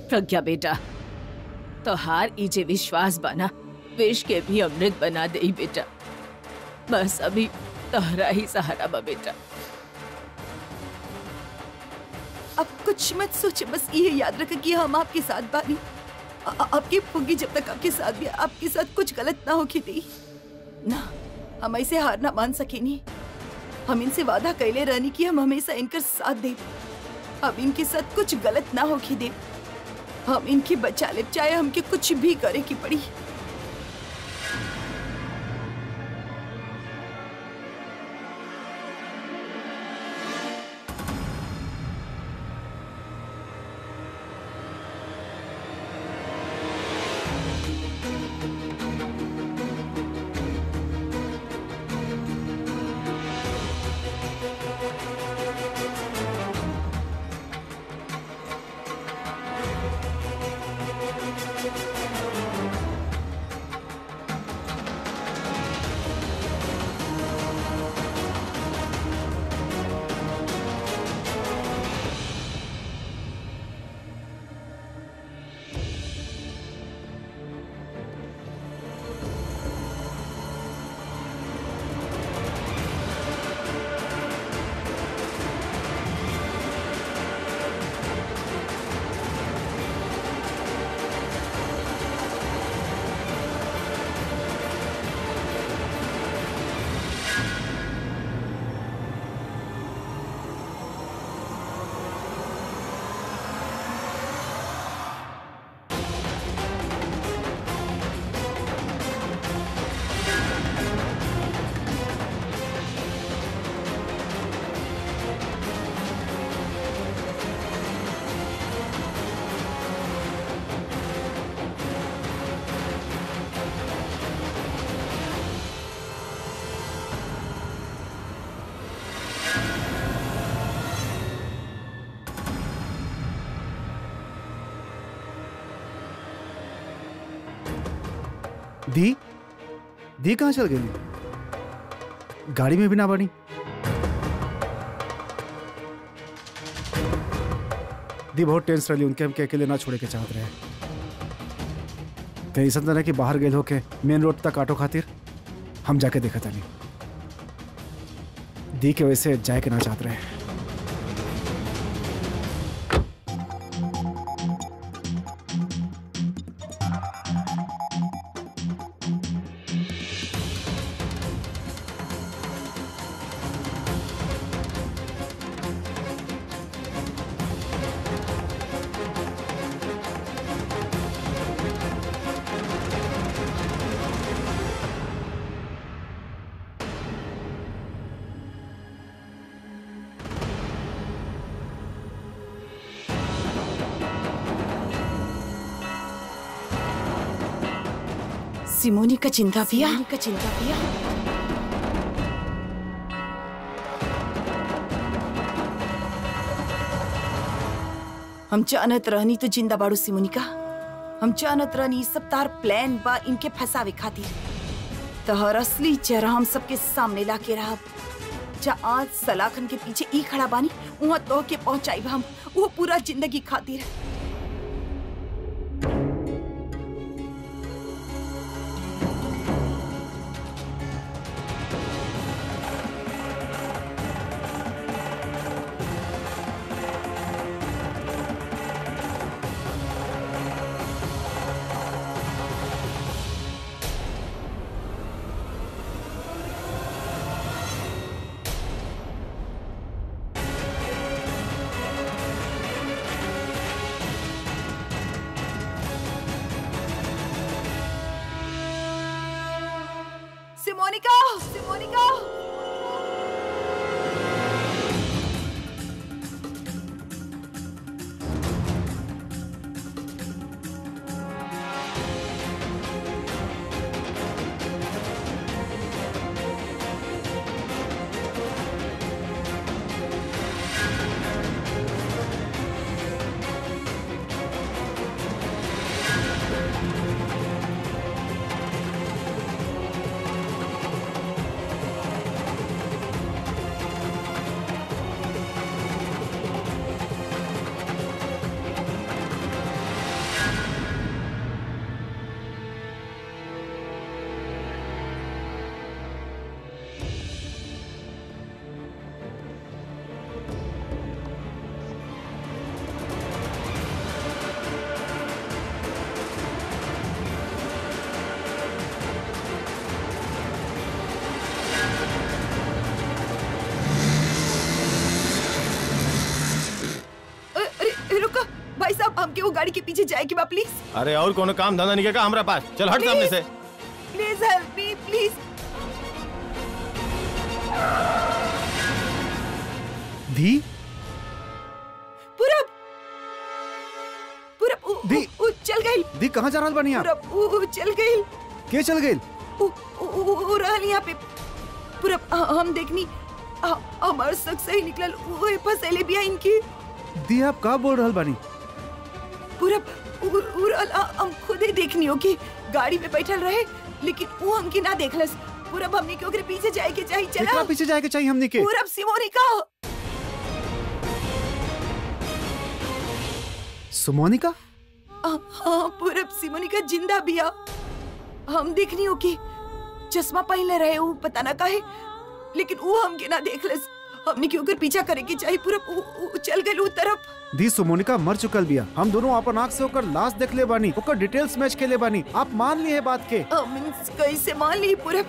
प्रज्ञा बेटा, तोहार इजे विश्वास बना विष के भी अमृत बना दे बेटा। बस अभी तोहरा ही सहारा बा बेटा। अब कुछ मत सोचे, बस ये याद रखें कि हम आपके साथ बानी। आपकी फुग्गी जब तक आपके साथ भी, आपके साथ कुछ गलत ना होके दी ना, हम ऐसे हार ना मान सके नहीं। हम इनसे वादा कैले रहनी कि हम हमेशा इनका साथ दे। अब इनके साथ कुछ गलत ना होके दे। हम इनकी बचा ले, चाहे हमके कुछ भी करे की पड़ी। दी दी कहाँ चल गई? गाड़ी में भी ना बनी। दी बहुत टेंस रही, उनके हमके अकेले ना छोड़े के चाहत रहे। कहीं ऐसा ना कि बाहर गए होके मेन रोड तक ऑटो खातिर हम जाके देखा था नहीं। दी के वजह से जाए के ना चाहत रहे। सिमोनी का चिंता पिया। हम जानत रहनी तो जिंदा बाड़ू सिमोनिका। हम जानत रहनी सब तार प्लान बा इनके फंसावे खातिर। तहर असली चेहरा हम सबके सामने लाके रहा। जा आज सलाखन के पीछे ई खड़ा बानी, वहाँ तो के पहुंचाई हम वो पूरा जिंदगी खातिर। सिमोनिका गाड़ी के पीछे जाए के बा प्लीज अरे और कोनो काम धंधा नहीं का हमरा पास, चल हट सामने से। Please help me please. धी पूरब पूरब दी। चल गई। दी कहाँ जा रहल बानी आप? पूरब चल गई। के चल गई? रहल यहाँ पे पूरब हम देखनी हमार शक सही निकलल। वो फसेले भी इनकी। दी आप का बोल रहल बानी? पूरब हम खुद ही देखनी हो कि गाड़ी में बैठल रहे लेकिन वो हमके ना देखलस। पूरब हमने के ओकरे पीछे जाए के चाहिए। चला केकरा पीछे जाए के चाहिए हमने के? पूरब सिमोनिका। सुमोनिका? हाँ पूरब सिमोनिका जिंदा बिया। हम देखनी हो कि चश्मा पहले रहे वो पता ना काहे लेकिन वो हमके ना देखलस। हमने क्यों कर पीछा करे के चाहिए। पूरब चल गए उस तरफ। दी सुमोनिका मर चुकल बिया। हम दोनों अपन आँख से ओकर लाश देख ले बानी, ओकर डिटेल्स मैच के ले बानी। आप मान लिए बात के? कैसे मान ली पूरब?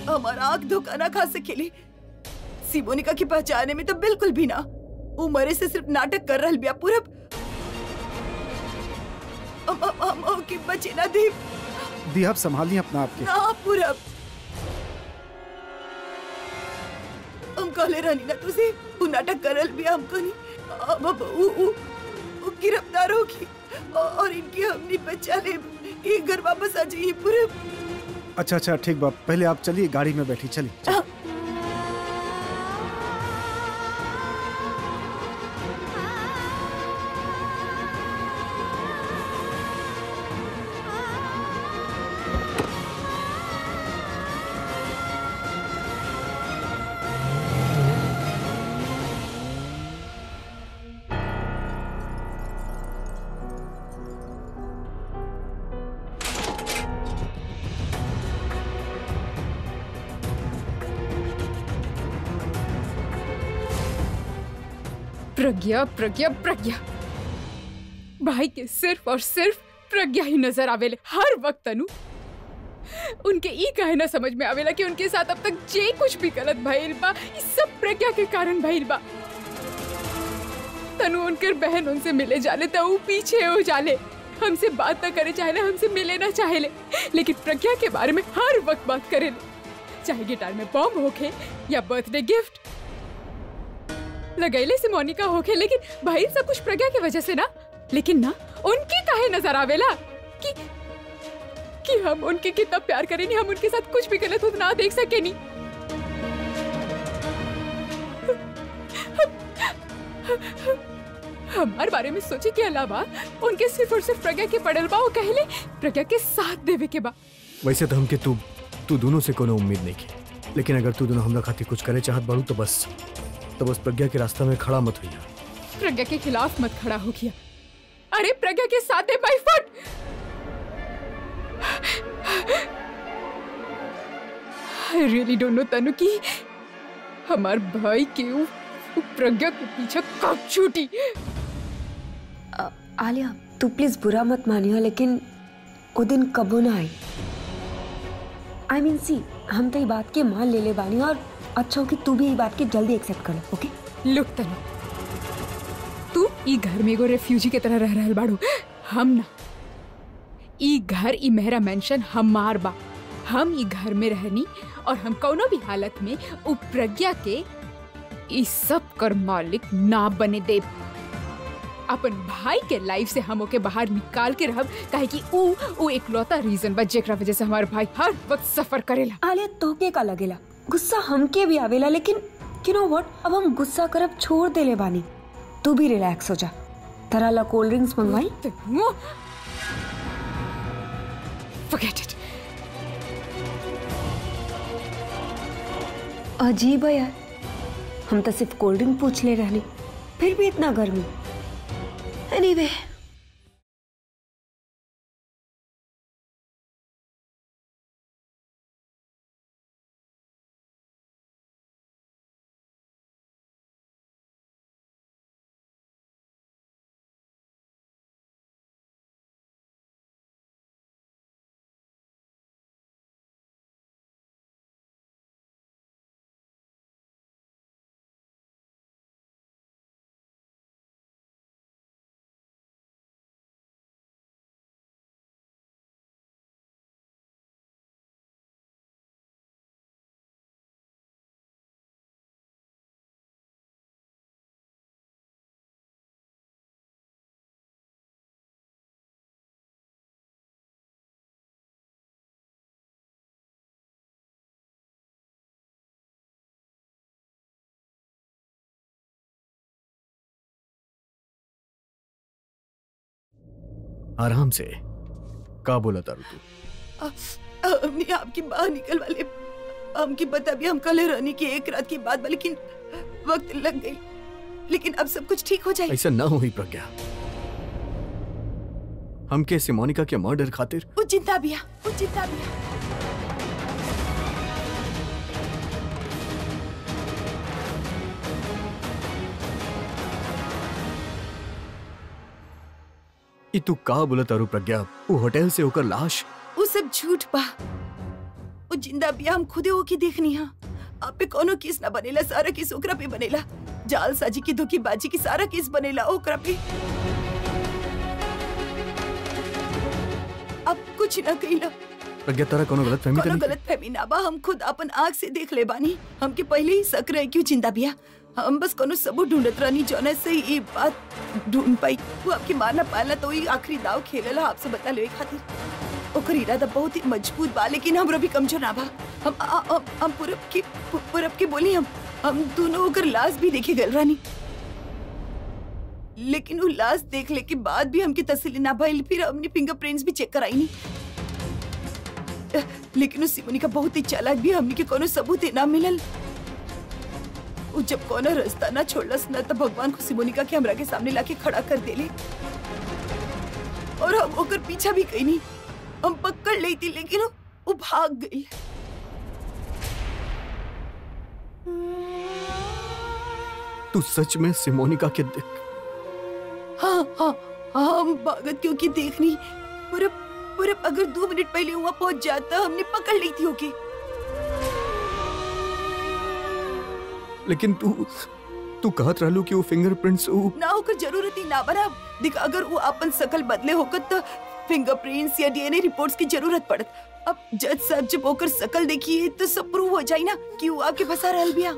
हमारा आँख धोखा ना खा सकेली। सिमोनिका की पहचाने में तो बिल्कुल भी ना। वो मरे से सिर्फ नाटक कर रहल बिया पूरब। हम की बचे ना दी। दी आप संभालिए अपना आप के। ना पूरब हम कहले रहनी ना तुझे वो नाटक कर रहल बिया। हमको नहीं अब वो गिरफ्तार होगी और इनकी हमने बचा ले। ये घर वापस आ जाइए पूरब। अच्छा ठीक बात। पहले आप चलिए, गाड़ी में बैठी। चलिए। प्रज्ञा प्रज्ञा प्रज्ञा भाई के सिर्फ और सिर्फ प्रज्ञा ही नजर आवेले हर वक्त। तनु उनके ई कहे ना समझ में आवेला कि उनके साथ अब तक जे कुछ भी गलत भइल बा ई सब प्रज्ञा के कारण भइल बा। तनु उनकर बहन उनसे मिले जाले तो वो पीछे हो जाले, हमसे बात ना करे चाहेले, हमसे मिले ना चाहेले, लेकिन प्रज्ञा के बारे में हर वक्त बात करेले। चाहे गिटार में बॉम्ब होके या बर्थडे गिफ्ट लगैले से मोनिका होके, लेकिन भाई सब कुछ प्रज्ञा की वजह से ना। लेकिन ना उनके काहे नजर आवेला कि हम उनके कितना प्यार करें, नहीं हम उनके साथ कुछ भी गलत हो ना देख सके नहीं। हमारे बारे में सोचे के अलावा उनके सिर्फ और सिर्फ प्रज्ञा के पड़ल बा। वो कहले प्रज्ञा के साथ देवे के बा। वैसे तो हमके तू दोनों से कोनो उम्मीद नहीं की, लेकिन अगर तू दोनों हमरा खातिर कुछ करे चाहत बाड़ू तो बस प्रज्ञा के रास्ता में खड़ा मत होइया। प्रज्ञा के खिलाफ मत खड़ा हो गया। अरे प्रज्ञा के साथ है my foot. I really don't know Tanu की हमार भाई के प्रज्ञा के पीछे कब छूटी। आलिया तू प्लीज बुरा मत मानियो, लेकिन वो दिन कबो ना आई। आई मीन सी हम तो ये बात के मान ले बानी और अच्छा हो कि तू भी ये बात की जल्दी एक्सेप्ट कर। ओके लुक तनु, तू ई घर में एगो रेफ्यूजी के तरह रह रहल बाड़ू। हम ना ई घर ई मेहरा मेंशन हमार बा। हम ई घर में रहनी और हम कौनो भी हालत में उ प्रज्ञा के ई सब कर मालिक ना बने दे। अपन भाई के लाइफ से हम ओके बाहर निकाल के रहब, काहे कि उ एकलौता रीजन बा जेकरा वजह से हमार भाई हर वक्त सफर करेला। आलिया तोके का लगेला, गुस्सा हमके भी आवेला, लेकिन यू नो व्हाट, अब हम गुस्सा करब छोड़ देले बानी। तू भी रिलैक्स हो जा। तेरा ला कोल्ड ड्रिंक्स मंगवाई? Forget it. अजीब है यार, हम तो सिर्फ कोल्ड ड्रिंक पूछ ले रहने, फिर भी इतना गर्मी। एनीवे आराम से। का बोला तारू तू? हमने आपकी बाहर निकल वाले हमकी बता भी हम कल रहने की एक रात की बात, लेकिन वक्त लग गई, लेकिन अब सब कुछ ठीक हो जाए। ऐसा ना हुई प्रज्ञा। हम कैसे मोनिका के मर्डर खातिर वो जिंदा भी है, वो जिंदा भी है। ई तू का बोला तारू प्रज्ञा? वो होटल से होकर लाश? वो सब झूठ बा। वो जिंदा भी हम खुदे होके देखनी है। आप पे कोनो केस ना बनेला, सारा केस ओकरा पे बनेला। जालसाजी की धोखेबाजी की सारा केस बनेला ओकरा पे। अब कुछ ना कहिला। प्रज्ञा तारा कोनो गलत फहमी? कोनो गलत फहमी ना बा। हम खुद अपन आँख से देख ले बानी। हमके पहले ही शक रहे क्यों जिंदा बिया। हम बस कोनो सबूत ढूंढत रहनी जौने से ये बात ढूंढ पाई। वो आपके मारना पालना तो ही आखिरी दाव खेलला आपसे बता ले खातिर। ओकर इरादा बहुत ही मजबूत बा, लेकिन हमरो भी कमजोर ना बा। हम पूरब की बोली हम दोनों ओकर लाश भी देखे गल रानी, लेकिन वो लाश देखले के बाद भी हमके तसल्ली ना भइल। फिर हमने फिंगरप्रिंट्स भी चेक कराई नी, लेकिन उस सिमोनिका बहुत ही चालाक भी। हमने के कोनो सबूत ना मिलल। वो जब कोनो रास्ता ना छोड़लस ना, तब भगवान को सिमोनिका के हमरा के सामने लाके खड़ा कर देले और हम ओकर पीछा भी कई नहीं। हम पकड़ ली थी, लेकिन वो भाग गई। तू सच में सिमोनिका के देख? हाँ, हम भागत क्योंकि देखनी पूरब अगर 2 मिनट पहले वहाँ पहुँच जाता, हमने पकड़ ली थी ओके। लेकिन तू कहत रहलू कि वो फिंगरप्रिंट्स ना होकर जरूरत ही ना बना। देख, अगर वो अपन शकल बदले होकर तो फिंगरप्रिंट्स या डीएनए रिपोर्ट्स की जरूरत पड़त। अब जज साहब जब होकर शकल देखी तो सब प्रूव हो जाए ना कि वो आके फंसा रहल बिया।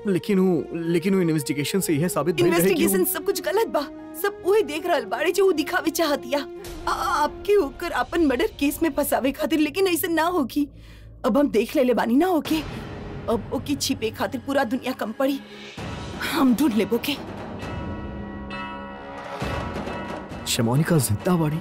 लेकिन वो इन्वेस्टिगेशन से यह साबित नहीं रहे कि इन्वेस्टिगेशन सब कुछ गलत बा। सब वही देख रहल बाड़े जो वो दिखावे चाहतिया आपके होकर अपन मर्डर केस में फंसावे खातिर, लेकिन ऐसा ना होगी। अब हम देख ले बानी ना होके। अब ओके छिपे खातिर पूरा दुनिया कम पड़ी। हम ढूंढ ले बोके। सिमोनिका जिंदा बाड़ी?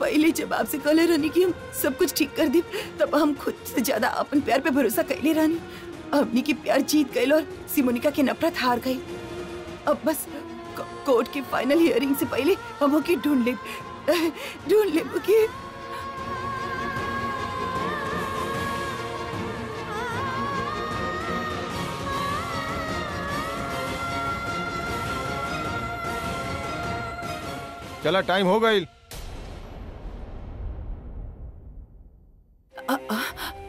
पहले जब आपसे कहले रहनी कि हम सब कुछ ठीक कर दी, तब हम खुद से ज्यादा अपन प्यार पे भरोसा कैले रहनी। हमनी की प्यार जीत गई और सिमोनिका की नफरत हार गई। अब बस कोर्ट के फाइनल हियरिंग से पहले हम ओके ढूंढ ले ओके। चला टाइम हो गई।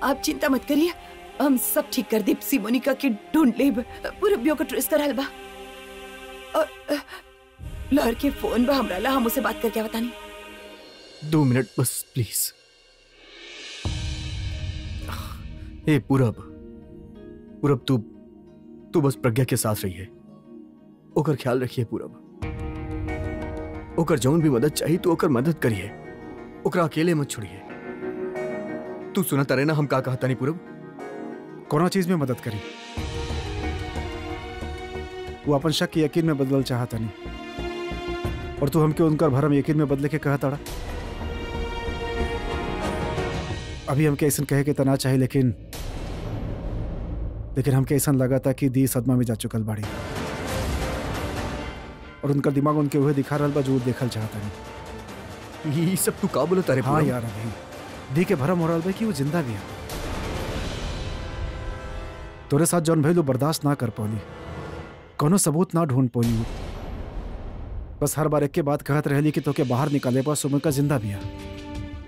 आप चिंता मत करिए, हम सब ठीक कर दे। सिमोनिका के ढूंढ ले पूरा बियो को ट्रेस कर बा। और लहर के फोन बा हमरा ला, हम उसे बात करके बतानी। 2 मिनट बस प्लीज। ए पूरब तू बस प्रज्ञा के साथ रहिए। ओकर ख्याल रखिए पूरब। ओकर जौन भी मदद चाहिए तो ओकर मदद करिए। ओकरा अकेले मत छोड़िए। तू सुना तारे ना हम का कहता नहीं पूरब? कोना चीज में मदद करी? वो अपन शक यकीन में बदल चाहता नहीं, और तू हमके उनका भरम यकीन में बदले के कहा ताड़ा। अभी हमके ऐसा कहे के तना चाहे, लेकिन हमके ऐसा लगा था कि दी सदमा में जा चुकल बाड़ी, और उनका दिमाग उनके हुए दिखा रहा बा जो देखल चाहता नहीं। ये सब तू का बोला तारे? हाँ यार, अभी दी के भरम हो रहा बा कि वो जिंदा भी है। तोरे साथ जौन भइल बर्दाश्त ना कर पौली, कोनो सबूत ना ढूंढ पौली। बस हर बार एक के बात कहत रहली कि तोके बाहर निकाले बा सुमन जिंदा भी है।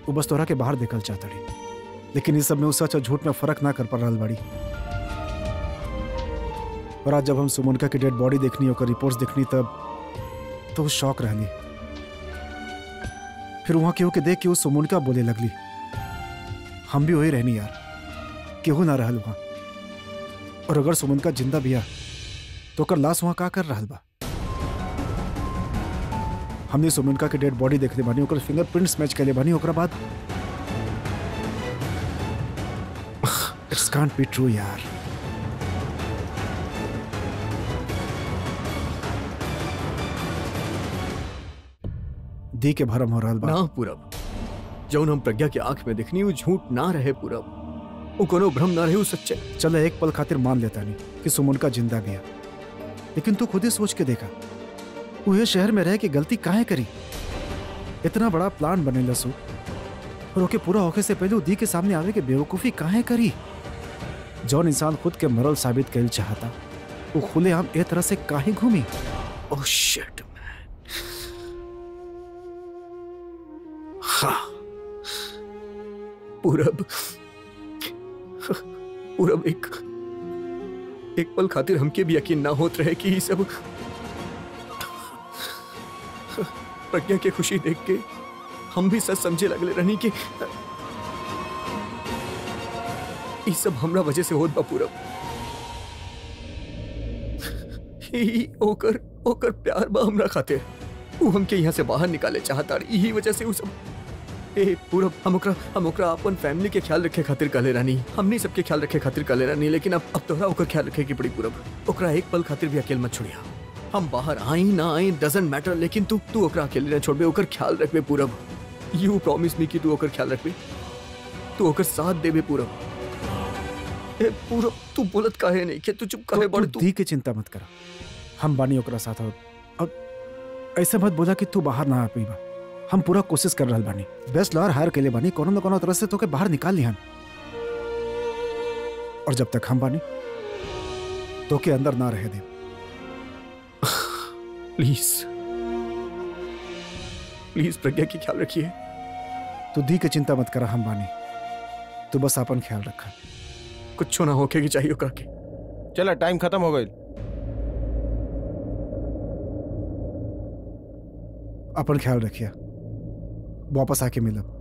वो बस तोरा के बाहर देखल चाहतड़ी, लेकिन इस सब में सच और झूठ में फर्क ना कर पा रहा बाड़ी। और आज जब हम सुमनका की डेड बॉडी देखनी, ओकर रिपोर्ट्स देखनी, तब तो शौक रहनी। फिर वहां केहू के देख के वो सुमनका बोले लगली। हम भी वही रहनी यार, केहू ना रहल वहां। और अगर सुमनका जिंदा भी है तो ओकर लाश वहां का कर रहल बा? हमने सुमनका के डेड बॉडी देखले बानी, ओकर फिंगरप्रिंट्स मैच कैले बानी। ओकरा बाद इट्स कांट बी ट्रू यार। दी के भरम हो रहल बा। ना पूरब, जौन हम प्रज्ञा के आंख में देखनी वो झूठ ना रहे पूरब, वो कोनो भ्रम ना रहे, वो सच्चे। चलो एक पल खातिर मान लेता नहीं कि सुमन का जिंदा गया, लेकिन तू खुद ही सोच के देखा वो ये शहर में रह के गलती काहे करी? इतना बड़ा प्लान बने लसू और ओके पूरा होके से पहले दी के सामने आवे के बेवकूफी काहे करी? जौन इंसान खुद के मरल साबित कर चाहता वो खुलेआम ए तरह से काहे घूमी? Oh shit man. हाँ पूरब, पूरब एक पल खातिर हमके भी यकीन ना होत रहे कि ये सब प्रज्ञा के खुशी देख के हम भी सच समझे लगले रहनी कि ये सब हमरा वजह से होत बा पूरब। ओकर ओकर प्यार बा हमरा खातिर, वो हमके यहाँ से बाहर निकाले चाहता, यही वजह से वो सब। ए पूरब, हम ओकरा अपन फैमिली के ख्याल रखे खातिर कहले रहनी, हमनी सबके ख्याल रखे खातिर कहले रहनी, लेकिन अब तोहरा ओकर ख्याल रखे की पड़ी पूरब। ओकरा एक पल खातिर भी अकेले मत छोड़िया। हम बाहर आई ना आई डजंट मैटर, लेकिन तू ओकरा अकेले न छोड़बे, ओकर ख्याल रखबे पूरब। यू प्रॉमिस मी कि तू ओकर ख्याल रखबे, तू ओकर साथ देबे पूरब। ए पूरब, तू बोलत काहे नहीं कि तू चुप काहे बड़? तू दी के चिंता मत करा, हम बानी ओकरा साथ। अब ऐसे मत बोला कि तू बाहर ना आ पईबा, हम पूरा कोशिश कर रहल बानी, बेस्ट लॉयर हायर के लिए बानी, कोनो न कोनो तरह से तोके बाहर निकाल लिहन। और जब तक हम बानी तोके अंदर ना रहे दे। प्लीज प्लीज प्रज्ञा की ख्याल रखिए। तू दी के चिंता मत करा, हम बानी, तू बस अपन ख्याल रखा। कुछ ना होके की चाहिए ओकरा के। चला टाइम खत्म हो गई, अपन ख्याल रखिए, वापस आके मिलब।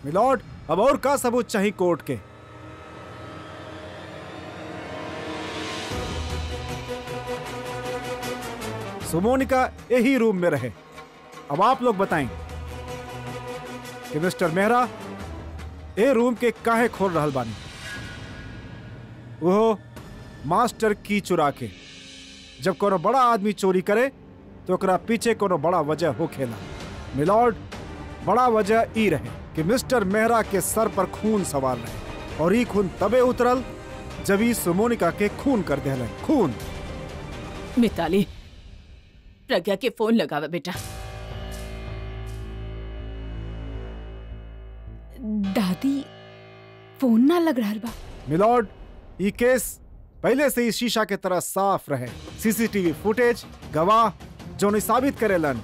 मिलॉर्ड, अब और का सबूत चाहिए कोर्ट के? सुमोनिका यही रूम में रहे। अब आप लोग बताएं कि मिस्टर मेहरा ए रूम के काहे खोल रहल बानी? वो मास्टर की चुरा के। जब कोनो बड़ा आदमी चोरी करे तो ओकरा पीछे कोनो बड़ा वजह हो खेला। मिलॉर्ड, बड़ा वजह ई रहे कि मिस्टर मेहरा के सर पर खून सवार रहे, और ई खून तबे उतरल जब ई सुमोनिका के खून कर देहलन। खून। मिताली, प्रज्ञा के फोन लगावा बेटा। दादी, फोन ना लग रहा बा। मिलॉर्ड, ये केस पहले से ही शीशा के तरह साफ रहे। सीसीटीवी फुटेज गवाह जो नहीं साबित करेलन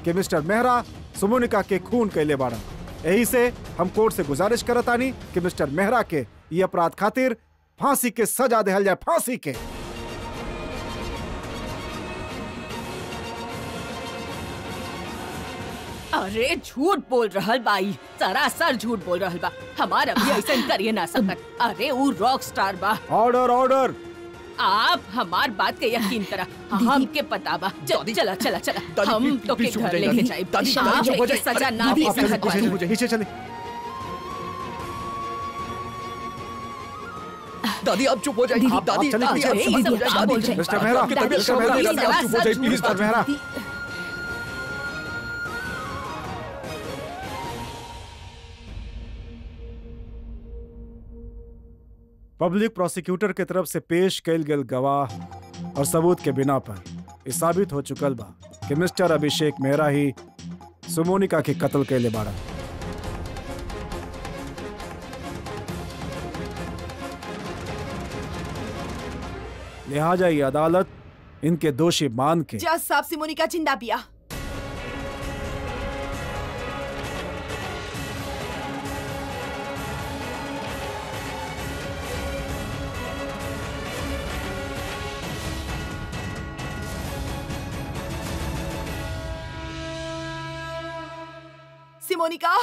कि मिस्टर मेहरा सुमोनिका के खून कैले बाड़ा। यही से हम कोर्ट से गुजारिश करतानी कि मिस्टर मेहरा के ये अपराध खातिर फांसी के सजा देहल जाए। फांसी के। अरे झूठ बोल रहल बाई, सरासर झूठ बोल रहल बा। हमारा भी ऐसा करिए ना सकत। अरे वो रॉक स्टार बा। Order order. आप हमार बात के यकीन करा, हमके पता बा। चला चला चला, हम तो के घर लेके जाए। आप के सजा ना दे सकत बानी। पीछे चले। दादी आप चुप हो जाइए। आप दादी चलिए, दादी, आप चलिए, चुप हो चलिए, जाइए। आप बोल जाइए। मिस्टर मेहरा, आपकी तबीयत मिस्टर खराब हो मेहरा, जाएगी, आप चुप हो जाइए please. Mister Mehra, public prosecutor के तरफ से पेश कैल गेल गवाह और सबूत के बिना पर ये साबित हो चुकल बा कि मिस्टर अभिषेक मेहरा ही सुमोनिका के कत्ल कैले बाड़ा। लिहाजा ये अदालत इनके दोषी मान के जज साहब सिमोनिका जिंदा बिया। सिमोनिका,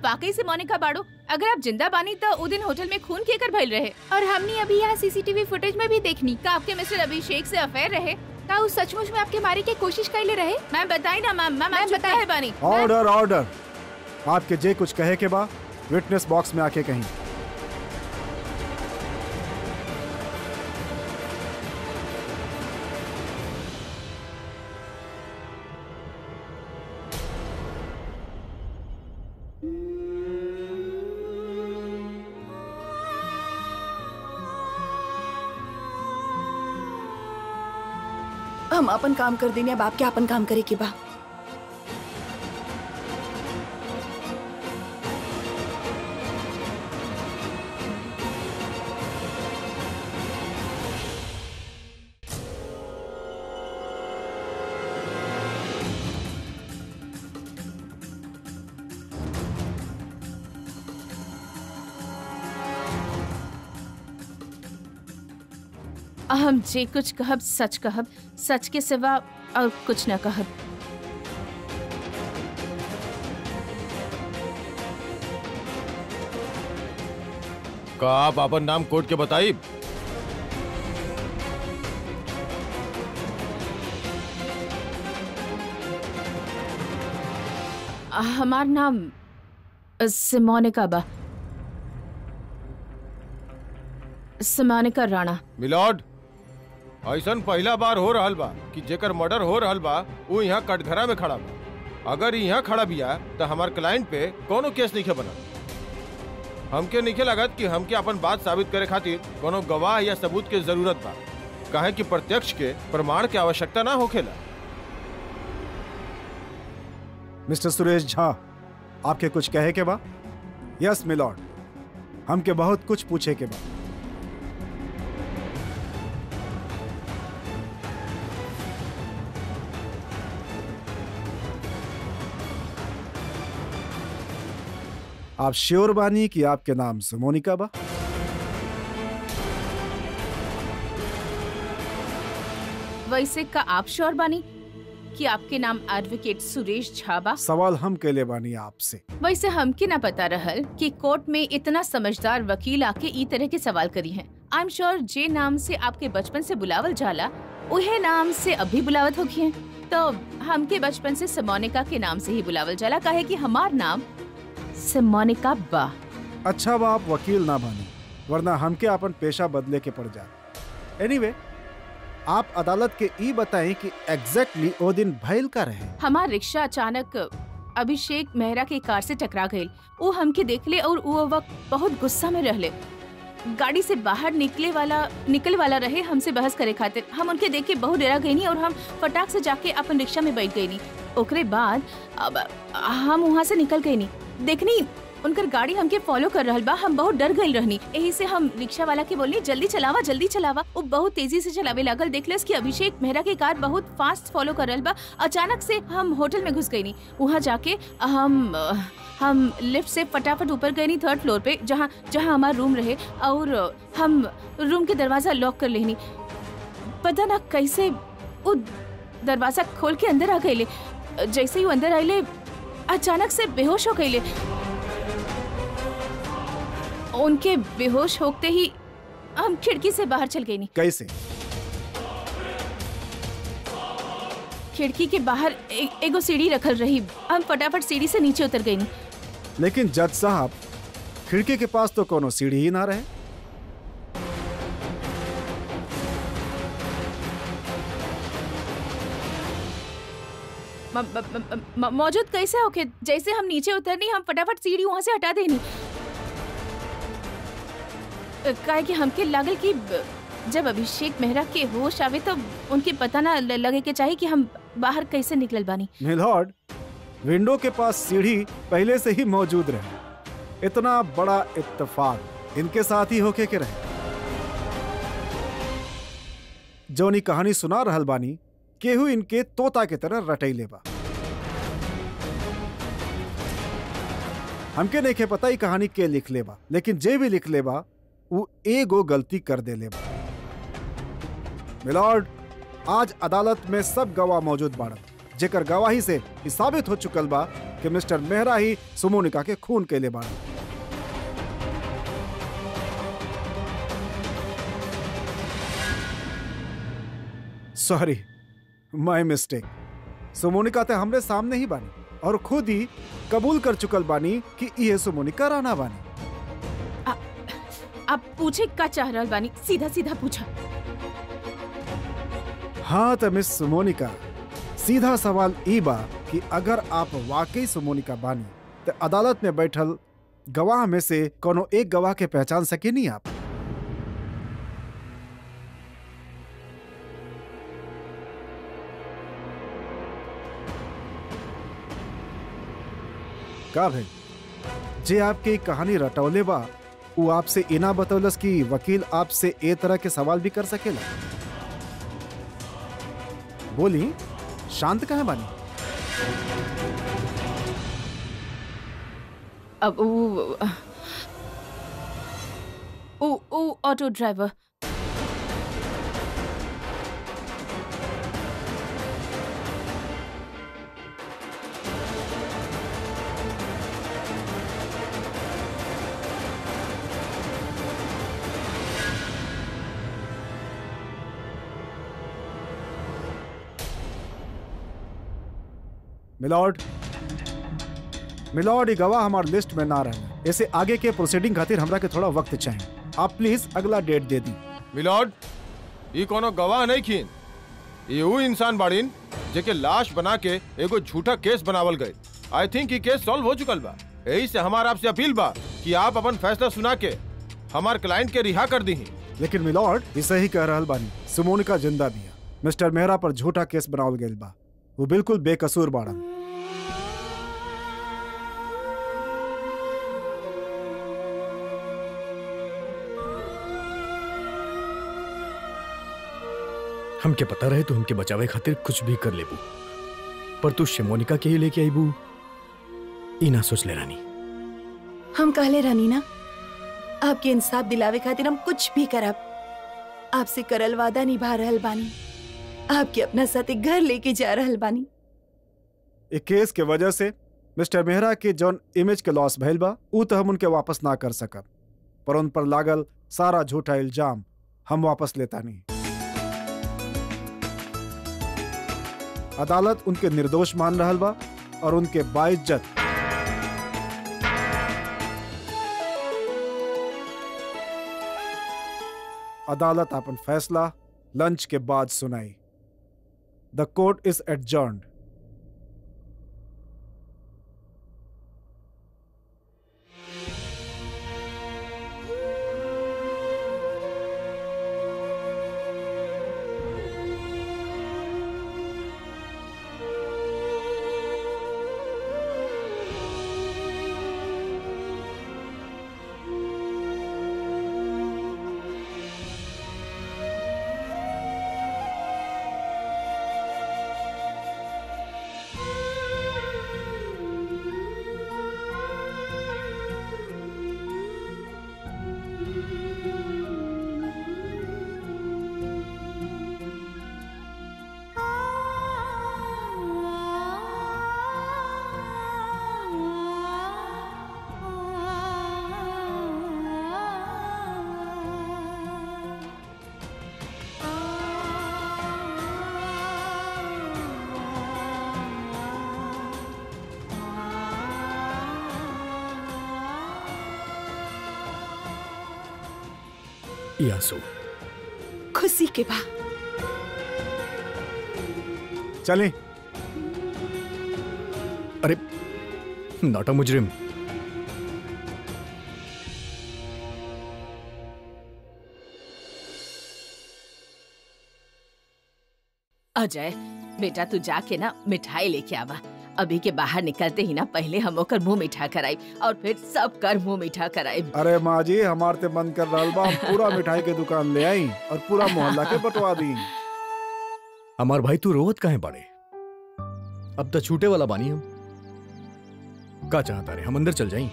वाकई से मोनिका बाड़ो, अगर आप जिंदा बानी तो उ दिन होटल में खून केकर भइल रहे और हमने अभी यहाँ सीसीटीवी फुटेज में भी देखनी का आपके मिस्टर अभिषेक से अफेयर रहे का उस सचमुच में आपके मारे की कोशिश कैले रहे। मैम बताई ना मैम, मैम बताए है बानी। ऑर्डर ऑर्डर, आपके जे कुछ कहे के बाद विटनेस बॉक्स में आके कहीं। हम अपन काम कर देने, अब आप क्या अपन काम करे के बा। हम जे कुछ कहब सच कहब, सच के सिवा और कुछ न कहब। का आप अपन नाम कोर्ट के बताई? हमार नाम सिमोनिका बा, सिमोनिका राणा। मिलॉर्ड, ऐसन पहला बार हो रहल बा कि जेकर मर्डर हो रहल बा वो यहाँ कटघरा में खड़ा बा। अगर यहाँ खड़ा बिया तो हमार क्लाइंट पे कोनो केस नहीं बना। हमके नहीं लगत कि हमके अपन बात साबित करे खातिर कोनो गवाह या सबूत के जरूरत बा, काहे कि प्रत्यक्ष के प्रमाण की आवश्यकता ना होखेला। मिस्टर सुरेश झा, आपके कुछ कहे के बा? यस मिलॉर्ड, हमके बहुत कुछ पूछे के बा। आप श्योर बानी कि आपके नाम सिमोनिका बा? वैसे का आप श्योर बानी कि आपके नाम एडवोकेट सुरेश झा बा? सवाल हम के लिए बानी आपसे। वैसे हमके ना पता रहल कि कोर्ट में इतना समझदार वकील आके ई तरह के सवाल करी हैं। आई एम श्योर जे नाम से आपके बचपन से बुलावल जाला उहे नाम से अभी बुलावत होगी हैं। तो हमके बचपन से सिमोनिका के नाम से ही बुलावल जाला, काहे कि हमार नाम सिमोनिका बा। अच्छा बा आप वकील ना बानी, वरना हमके अपन पेशा बदले के पड़ जाए। एनीवे, आप अदालत के ई बताएं कि एग्जैक्टली ओ दिन भइल का रहे। हमार रिक्शा अचानक अभिषेक मेहरा के कार से टकरा गई। वो हमके देखले और वो वक्त बहुत गुस्सा में रहले। गाड़ी से बाहर निकल वाला रहे हमसे बहस करे खातिर। हम उनके देख के बहुत डरा गईनी और हम फटाक से जाके अपन रिक्शा में बैठ गईनी। ओकरे बाद अब हम वहाँ से निकल गईनी। देखनी उनकर गाड़ी हमके फॉलो कर रहल बा। हम बहुत डर गइल रहनी, यही से हम रिक्शा वाला के बोलनी जल्दी चलावा जल्दी चलावा। वो बहुत तेजी से चलावे लागल। देखलस कि अभिषेक मेहरा की कार बहुत फास्ट फॉलो कर रहल बा। अचानक से हम होटल में घुस गईनी। वहाँ जाके हम लिफ्ट से फटाफट ऊपर गए नी 3rd फ्लोर पे, जहाँ हमारा रूम रहे, और हम रूम के दरवाजा लॉक कर लेनी। पता ना कैसे वो दरवाजा खोल के अंदर आ गए। जैसे ही वो अंदर आइले अचानक से बेहोश हो गए। उनके बेहोश होते ही हम खिड़की से बाहर चल गए। कैसे? खिड़की के बाहर एगो सीढ़ी रखल रही। हम फटाफट सीढ़ी से नीचे उतर गए। लेकिन जज साहब, खिड़की के पास तो कोनो सीढ़ी ही ना रहे। मौजूद कैसे होके? जैसे हम नीचे उतरनी हम फटाफट सीढ़ी वहां से हटा देनी। काहे कि हमके लागल कि जब अभिषेक मेहरा के होश आवे तो उनके पता ना लगे के चाहिए कि हम बाहर कैसे निकलल बानी। मिलॉर्ड, विंडो के पास सीढ़ी पहले से ही मौजूद रहे। इतना बड़ा इत्तेफाक इनके साथ ही होके के रहे। जोनी कहानी सुना रहल बानी, केहू इनके तोता के तरह रटैले बा। हमके नहीं के पता ही कहानी के लिख ले बा, लेकिन जे भी लिख ले बा वो एगो गलती कर दे ले बा। मिलॉर्ड, आज अदालत में सब गवाह मौजूद बाड़न, जेकर गवाही से ई साबित हो चुकल बा कि मिस्टर मेहरा ही सुमोनिका के खून के ले बाड़न। सॉरी, माय मिस्टेक। सुमोनिका ते हमरे सामने ही बानी और खुद ही कबूल कर चुकल बानी कि ये सुमोनिका राणा बानी। आप पूछे का चाह रहल बानी? सीधा सीधा पूछा। हाँ तो मिस सुमोनिका, सीधा सवाल ई बा कि अगर आप वाकई सुमोनिका बानी तो अदालत में बैठल गवाह में से कोनो एक गवाह के पहचान सके नहीं आप? का भाई, जे आपके कहानी रटौले बा वो आपसे इना बतौलस कि वकील आपसे ए तरह के सवाल भी कर सकेला। बोली, शांत कहाँ बानी? अब वो ऑटो ड्राइवर। मिलॉर्ड, ये गवाह हमारे लिस्ट में ना रहे। ऐसे आगे के प्रोसीडिंग खातिर हमरा के थोड़ा वक्त चाहिए। आप प्लीज अगला डेट दे दी। मिलॉर्ड, ये कोनो गवाह नहीं खीन, ये वो इंसान बाड़ीन जेके लाश बना के एगो झूठा केस बनावल गए। आई थिंक ये केस सॉल्व हो चुकल बा। यही से हमारा आपसे अपील बा कि आप अपन फैसला सुना के हमार क्लाइंट के रिहा कर दी। लेकिन मिलॉर्ड, इसे ही कह रहल बानी, सुमोनिका जिंदा बिया। मिस्टर मेहरा पर झूठा केस बनावल गइल बा। वो बिल्कुल बेकसूर बाड़न। हमके पता रहे तो हमके बचावे खातिर कुछ भी कर लेबू, पर तू शिमोनिका के ही लेके आईबू ई ना सोच ले रानी। हम कहले रानी ना, आपके इंसाफ दिलावे खातिर हम कुछ भी करब। आपसे करल वादा निभा रहल बानी, आपके अपना साथ एक घर लेके जा रहल बानी। एक केस के वजह से मिस्टर मेहरा के जौन इमेज के लॉस भइल बा ऊ तो हम उनके वापस ना कर सकब, पर उन पर लागल सारा झूठा इल्जाम हम वापस लेता नहीं। अदालत उनके निर्दोष मान रहल बा और उनके बाइज्जत अदालत अपन फैसला लंच के बाद सुनाई। द कोर्ट इज एडजर्न्ड। ये आंसू खुशी के बा। चलें। अरे नाटा मुजरिम। अजय बेटा तू जाके ना मिठाई लेके आवा। अभी के बाहर निकलते ही ना पहले हम ओकर मुंह मीठा कराई और फिर सब कर मुंह मीठा कराई। अरे माँ जी हमार ते मन कर रहल बा, हम पूरा मिठाई के दुकान ले आई और पूरा मोहल्ला के बंटवा दी। हमार भाई तू रोवत काहे बाड़े? अब तो छूटे वाला बानी हम। का चाहता रे हम अंदर चल जाई?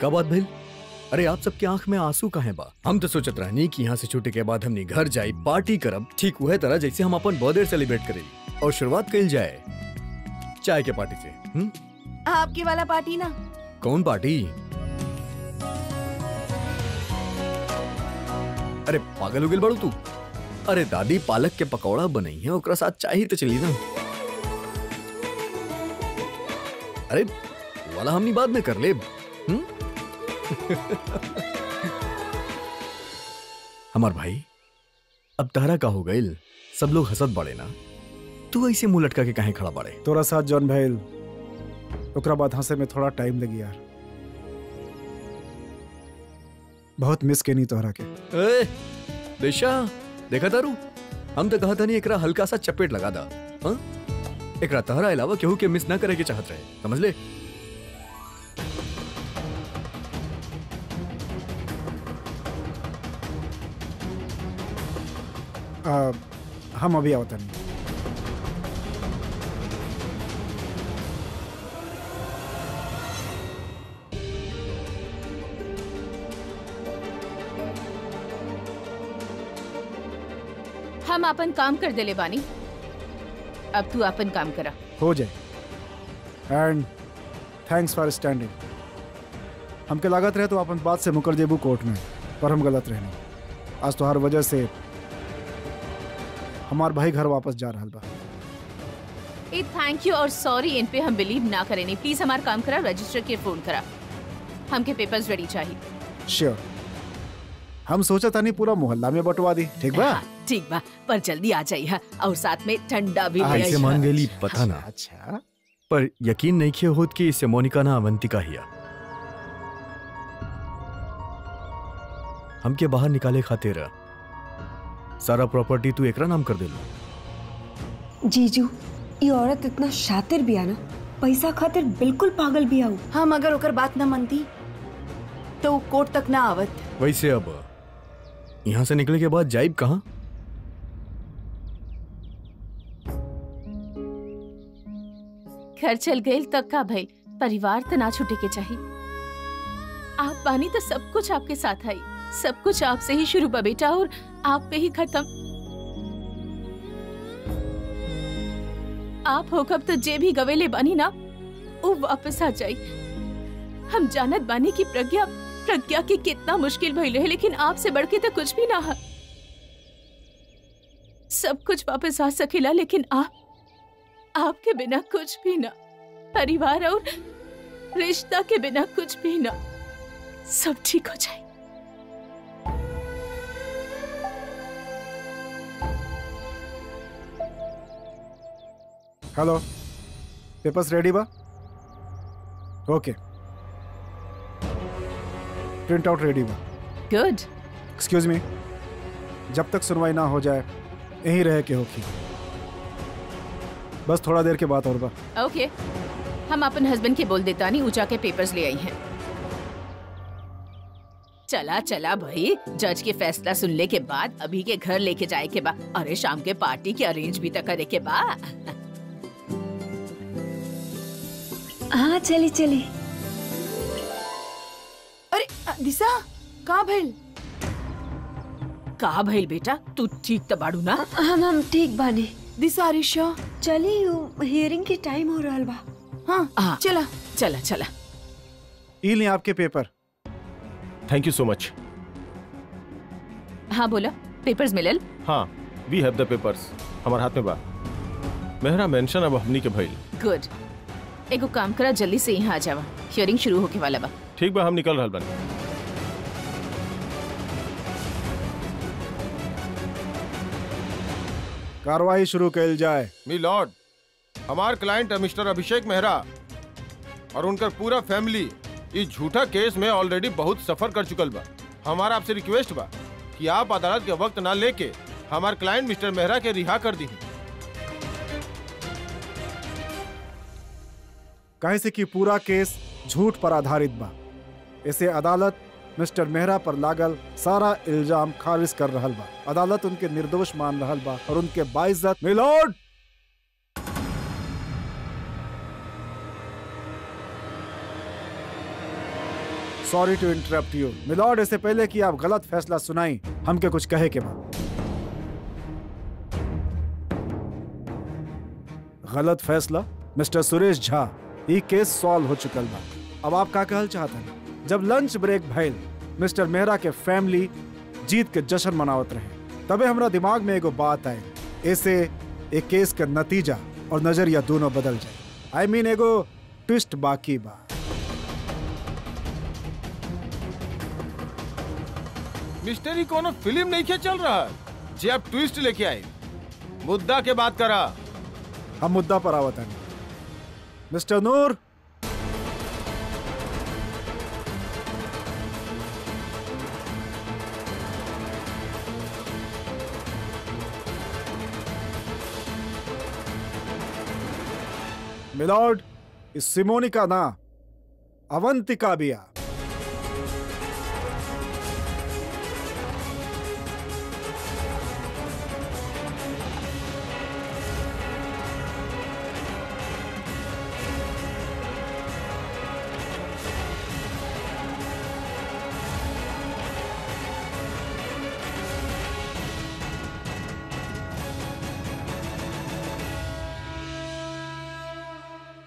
का बात भइल? अरे आप सबके आंख में आंसू काहे बा? हम तो सोचत रहनी कि यहाँ से छूटे के बाद हमनी घर जाई पार्टी करब, ठीक वह तरह जैसे हम अपन बर्थडे सेलिब्रेट करेली और शुरुआत कइल जाए चाय के पार्टी से। आपकी वाला पार्टी ना। कौन पार्टी? अरे पागल उगल बड़ू तू? अरे दादी पालक के पकौड़ा बनई है, ओकरा साथ चाय ही तो चली ना। अरे वाला हमनी बाद में कर ले। हमार भाई अब तारा का हो गईल? सब लोग हंसत बाड़े ना, तू ऐसे मुंह लटका के काहे खड़ा बाड़े? तोरा साथ जॉन भइल ओकरा बाद हंसे में थोड़ा टाइम लगी यार। बहुत मिस केनी तोहरा के। ए, दिशा देखा तारू, हम तो कहा था नहीं एकरा हल्का सा चपेट लगा दा। हाँ? एकरा तहरा अलावा केहू के मिस ना करे के चाहत रहे, समझ ले। हम अभी आवता नहीं। हम अपन काम कर देले बानी, अब तू अपन काम करा। हो जाए। And thanks for standing. हमके लागत रहे तो अपन बात से मुकर जेबू कोर्ट में, पर हम गलत रहनी। आज तो हर वजह से हमार भाई घर वापस जा रहा बा। ए थैंक यू और सॉरी इन पे हम बिलीव ना करेनी। प्लीज हमार काम करा, रजिस्टर के फोन करा, हमके पेपर्स रेडी चाहिए। श्योर। हम सोचा था नहीं पूरा मोहल्ला में बंटवा दी, ठीक बा? ठीक बा, पर जल्दी आ जाइए और साथ में ठंडा भी ले ऐसे मान गेली पता ना। अच्छा पर यकीन नहीं किया होत कि इससे मोनिका ना अवंतिका हिया। हमके बाहर निकाले खातिर सारा प्रॉपर्टी तू एकरा नाम कर देलू। जीजू ये औरत इतना शातिर बिया ना, पैसा खातिर बिल्कुल पागल बिया हूँ। हम अगर ओकर बात न मानती तो कोर्ट तक ना आवत। वैसे अब यहाँ से निकले के बाद जाइब कहाँ? घर चल गए तक का भाई, परिवार तो ना छूटे के चाहिए। आप बानी तो सब कुछ आपके साथ आई, सब कुछ आपसे ही शुरू बा बेटा और आप पे ही खत्म। आप हो कब तो जे भी गवेले बानी ना वो वापस आ जाई। हम जानत बानी की प्रज्ञा की कितना मुश्किल भइल है, लेकिन आपसे बढ़ के तो कुछ भी ना है। सब कुछ वापस आ सकेला, लेकिन आपके बिना कुछ भी ना, परिवार और रिश्ता के बिना कुछ भी ना। सब ठीक हो जाए। हेलो, पेपर्स रेडी बा? ओके, प्रिंट आउट रेडी बा। गुड। एक्सक्यूज मी, जब तक सुनवाई ना हो जाए यहीं रह के होगी। बस थोड़ा देर के बाद और बा। ओके, हम अपन हस्बैंड के बोल देता नहीं, ऊंचा के पेपर्स ले आई हैं। चला चला भाई, जज के फैसला सुनने के बाद अभी के घर लेके जाए के बा। अरे शाम के पार्टी के अरेंज भी तो करे के बा। हाँ चली चली। अरे दिशा कहाँ भइल? कहा भइल बेटा, तू ठीक तो बाड़ू ना? हम ठीक बानी। दिशा रिशा चली हियरिंग की टाइम हो रहा बा। हाँ चला चला चला। ई ले आपके paper. Thank you so much. हाँ बोला। पेपर्स मिलल? हाँ, वी हैव द पेपर्स, हमारे हाथ में बा। मेहरा मेंशन अब हमनी के भइल। गुड। एगो काम करा, जल्दी से यहाँ आ जावा, हियरिंग शुरू होके वाला बा। ठीक बा, हम निकल रहल बानी। कार्रवाई शुरू कल जाए। मी लॉर्ड, हमार क्लाइंट मिस्टर अभिषेक मेहरा और उनकर पूरा फैमिली इस झूठा केस में ऑलरेडी बहुत सफर कर चुकल बा। हमारा आपसे रिक्वेस्ट बा कि आप अदालत के वक्त ना लेके हमार क्लाइंट मिस्टर मेहरा के रिहा कर दी। कहे से कि पूरा केस झूठ पर आधारित बा। इसे अदालत मिस्टर मेहरा पर लागल सारा इल्जाम खारिज कर रहल बा। अदालत उनके निर्दोष मान रहल बा और उनके बाइज्जत milord. Sorry to interrupt you milord, इससे पहले कि आप गलत फैसला सुनाई, हमके कुछ कहे के बा। गलत फैसला मिस्टर सुरेश झा, ये केस सॉल्व हो चुकल बा। अब आप का कहल चाहते हैं? जब लंच ब्रेक भइल, मिस्टर मेहरा के फैमिली जीत के जश्न मनावत रहे, तबे हमरा दिमाग में एगो बात आई, ऐसे एक केस का नतीजा और नजरिया दोनों बदल जाए। आई मीन एगो ट्विस्ट बाकी बा। मिस्टर ही कोनो फिल्म नहीं के चल रहा जे आप ट्विस्ट लेके आए। मुद्दा के बात करा। हम मुद्दा पर आवत हैं। मिस्टर नूर, मिलॉर्ड, इस सिमोनी का ना अवंतिका बिया।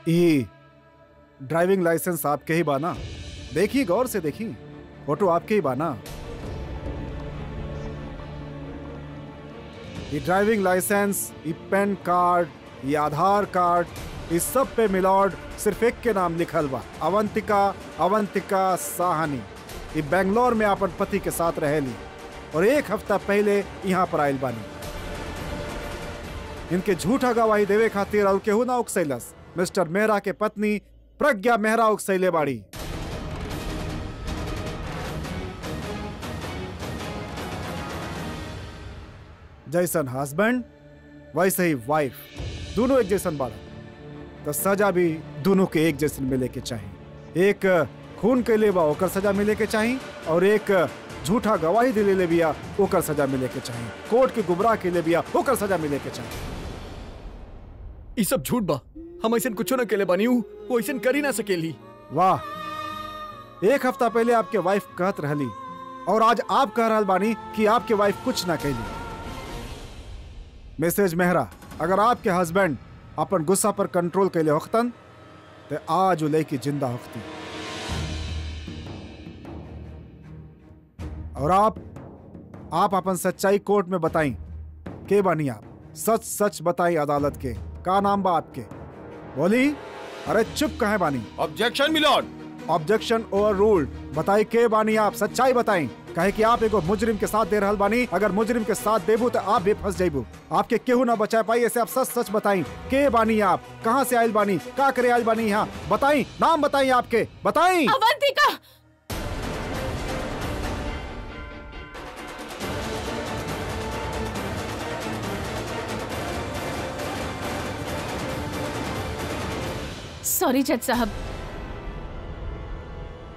ई ड्राइविंग लाइसेंस आपके ही बाना? देखिए, गौर से देखिए, फोटो आपके ही बाना। ये ड्राइविंग लाइसेंस, ये पेन कार्ड, ये आधार कार्ड, इस सब पे मिलॉर्ड सिर्फ एक के नाम लिखल बा, अवंतिका साहनी। ये बेंगलोर में अपन पति के साथ रहेली और 1 हफ्ता पहले यहाँ पर आयल बानी। इनके झूठा गवाही देवे खातिर और केहू ना उकसैलस। मिस्टर मेहरा के पत्नी प्रज्ञा मेहरा उकसैले बाड़ी। जैसन हस्बैंड वैसे ही वाइफ, दोनों एक जैसन बाड़ा, तो सजा भी दोनों के एक जैसन मिले के चाहिए। एक खून के लिए बा ओकर सजा मिले के चाहिए और एक झूठा गवाही दिले ले बिया ओकर सजा मिले के चाहिए। कोर्ट के गुमराह के लिए बिया ओकर सजा मिले के चाहिए। ये सब झूठ बा, हम ऐसा कुछ न केले बानी, वो ऐसा कर ही ना सकेली। वाह, 1 हफ्ता पहले आपके वाइफ कहत रहली और आज आप कह रहल बानी कि आपके वाइफ कुछ ना कहली। मिसेज मेहरा, अगर आपके हस्बैंड अपन गुस्सा पर कंट्रोल कैले होखतन तो आज वो लड़की जिंदा होखती। और आप अपन सच्चाई कोर्ट में बताई। के बानी आप? सच सच बताई अदालत के। का नाम बा आपके? बोली। अरे चुप कहे बानी? Objection milord. Objection overruled. बताई के बानी आप? सच्चाई बताई। कहे कि आप एगो मुजरिम के साथ दे रहल बानी। अगर मुजरिम के साथ देबू तो आप भी फंस जाइबू। आपके केहू ना बचा पाई। ऐसे आप सच सच बताई। के बानी आप? कहाँ से आयल बानी? का करे आयल बानी यहाँ? बताई, नाम बताई आपके, बताई। अवंतिका। सॉरी जज साहब।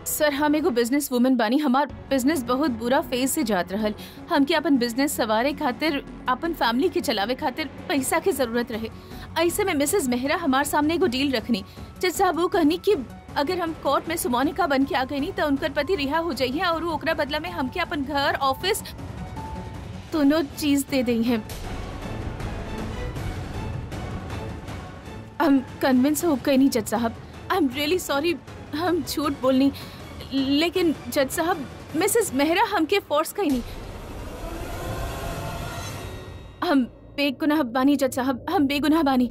सर, हम एगो बिजनेस वुमन बानी। हमार बिजनेस बहुत बुरा फेज से जात रहल। हमके अपन बिजनेस सवारे खातिर, अपन फैमिली के चलावे खातिर पैसा की जरूरत रहे। ऐसे में मिसेस मेहरा हमार सामने एगो डील रखनी। जज साहब वो कहनी कि अगर हम कोर्ट में सुमोनिका बन के आ गई तो उनकर पति रिहा हो जाइए और वो ओकरा बदला में हमके अपन घर, ऑफिस दोनों चीज दे दी है। हम कन्विंस हो गए नहीं जज साहब। आई एम रियली सॉरी, हम झूठ बोलनी। लेकिन जज साहब, मिसेस मेहरा हमके फोर्स कहीं नहीं। हम बेगुनाह बानी जज साहब, हम बेगुनाह बानी।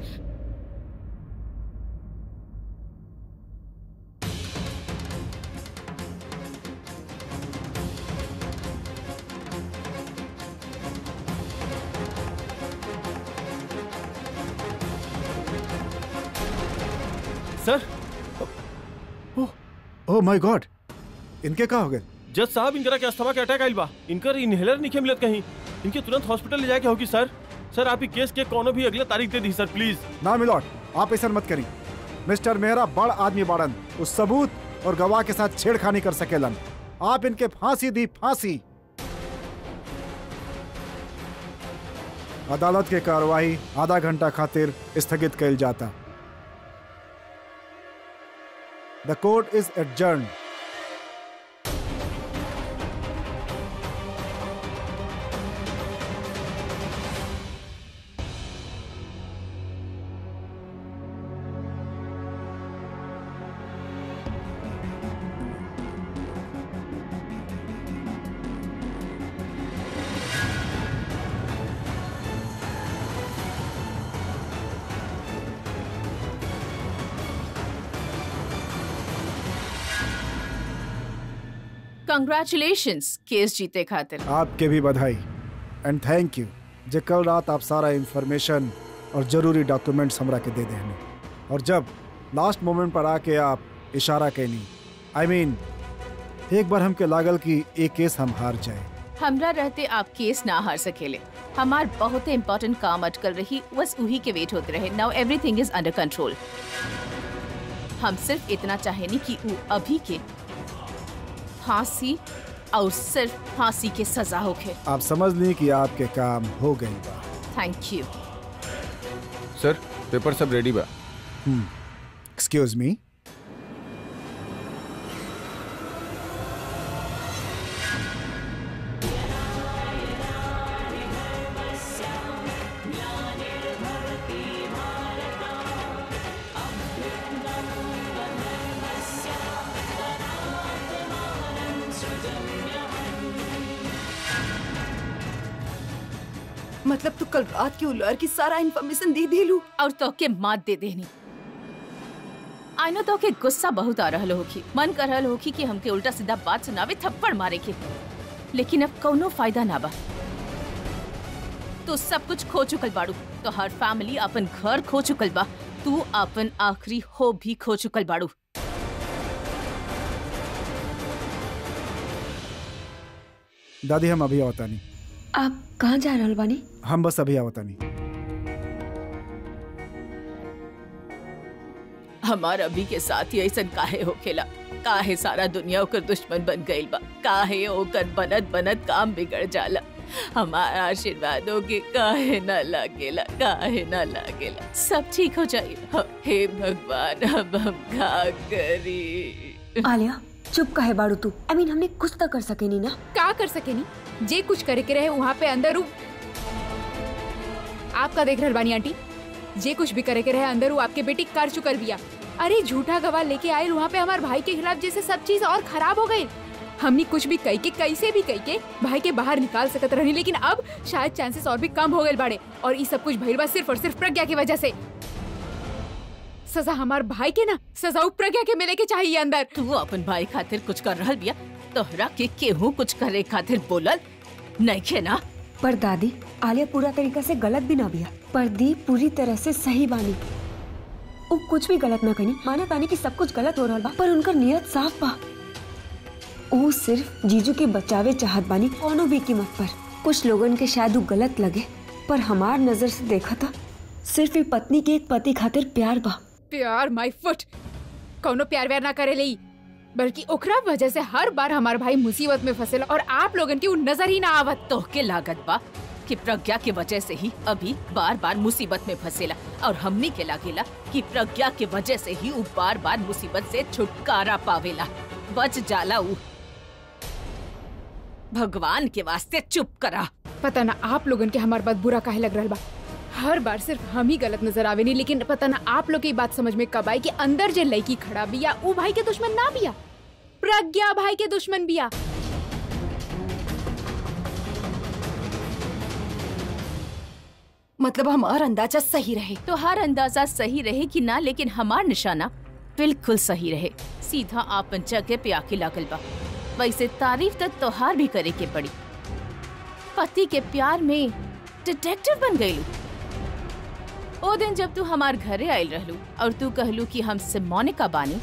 सर, ओह माय गॉड, इनके का हो गए? जज साहब इनकरा के अस्थमा के अटैक आइल बा। इनकर इनहेलर नहीं मिलत कहीं। इनके तुरंत हॉस्पिटल ले जाके होगी सर। सर आप ही केस के कोनो भी अगला तारीख दे दी सर प्लीज। ना मिलॉट, आप ऐसा मत करी। मिस्टर मेहरा बड़ आदमी बाड़न, उस सबूत और गवाह के साथ छेड़खानी कर सकेलन। आप इनके फांसी दी, फांसी। अदालत के कार्रवाई आधा घंटा खातिर स्थगित कैल जाता। The court is adjourned. Congratulations case जीते खातिर। आपके भी बधाई एंड थैंक यू जे कल रात आप सारा इंफॉर्मेशन और जरूरी डॉक्यूमेंट्स हमरा के दे देने, और जब लास्ट मोमेंट पर आके आप इशारा कैनी, आई मीन एक बार हमके लागल कि एक केस हम हार जाए। हमरा रहते आप केस ना हार सकेले। हमार बहुत इम्पोर्टेंट काम अटकल रही, बस उही के वेट होते रहे। नाउ एवरीथिंग इज अंडर कंट्रोल। हम सिर्फ इतना चाहेनी कि वो अभी के फांसी और सिर्फ फांसी के सजा होके। आप समझ ली कि आपके काम हो गई बा। थैंक यू सर पेपर सब रेडी बा। एक्सक्यूज मी, मतलब तू कल रात की उलर की सारा इन्फॉर्मेशन दे दिलू और तो के मात दे देनी। आई नो तो के गुस्सा बहुत आ रहल होगी, मन कर रहल होगी कि हमके उल्टा सीधा बात सुनावे, थप्पड़ मारे के, लेकिन अब कौनो फायदा ना बा। तू सब कुछ खो चुकल बाड़ू, तो हर फैमिली अपन घर खो चुकल बा, तू अपन आखिरी हो भी खो चुकल बाड़ू। दादी हम अभी आवता नहीं। आप कहाँ जा रहल बानी? हम बस अभी आवता नहीं। हमार अभी के साथ ही ऐसा काहे होखेला? काहे सारा दुनिया ओकर दुश्मन बन गइल बा? काहे ओकर बनत बनत काम बिगड़ जाला? हमारा आशीर्वादों के काहे ना लागेला? काहे ना लागेला? सब ठीक हो जाए। हे भगवान, अब हम का करी? आलिया चुप काहे बाड़ू तू? आई मीन हमने कुछ तो कर सके नहीं ना? का कर सके नी? जे कुछ करे के रहे वहाँ पे अंदर आपका देख रहल बानी आंटी, जे कुछ भी करे के रहे अंदर वो आपके बेटी कर चुकल बिया। अरे झूठा गवाह लेके आए वहाँ पे हमारे भाई के खिलाफ, जैसे सब चीज और खराब हो गई। हमने कुछ भी कही के कैसे भी कही के भाई के बाहर निकाल सकत रहनी, लेकिन अब शायद चांसेस और भी कम हो गए बाड़े, और ये सब कुछ भइल बा सिर्फ और सिर्फ प्रज्ञा की वजह से। सजा हमार भाई के ना, सजा प्रज्ञा के मिले के चाहिए अंदर। तू अपन भाई खातिर कुछ कर रहल बिया, तोहरा के केहू कुछ करे खातिर बोलल नहीं खे ना? पर दादी आलिया पूरा तरीका से गलत भी ना बिया, पर दी पूरी तरह से सही बानी। वो कुछ भी गलत ना कनी, माना तानी कि सब कुछ गलत हो रहा बा, पर उनका नियत साफ बा। वो सिर्फ जीजू के बचावे चाहत बानी कोनो भी कीमत पर। कुछ लोगन के शायद वो गलत लगे, पर हमार नजर से देखा था सिर्फ एक पत्नी के एक पति खातिर प्यार बा। प्यार माय फुट, कोनो प्यार व्यार ना करे ले, बल्कि ओकरा वजह से हर बार हमार भाई मुसीबत में फंसेला और आप लोगन की नजर ही ना आवत। तो के लागत बा कि प्रज्ञा के वजह से ही अभी बार बार मुसीबत में फंसेला, और हमनी के लागेला कि प्रज्ञा के वजह से ही वो बार बार मुसीबत से छुटकारा पावेला, बच जाला। ऊ भगवान के वास्ते चुप करा। पता ना आप लोगन के हमार बात बुरा काहे लग रहा बा। हर बार सिर्फ हम ही गलत नजर आवे नहीं, लेकिन पता ना आप लोग की बात समझ में कब आई कि अंदर जे लड़की खड़ा बिया वो भाई के दुश्मन ना बिया, प्रज्ञा भाई के दुश्मन बिया। मतलब हमारा अंदाजा सही रहे। तो हर अंदाजा सही रहे कि ना, लेकिन हमार निशाना बिल्कुल सही रहे। सीधा आपन जगह पे आके लागल बा। वैसे तारीफ तक तोहार भी करे के पड़ी। पति के प्यार में डिटेक्टिव बन गईलू। ओ दिन जब तू हमार घरे आयल रहलू और तू कहलू कि हम सिमोनिका बानी,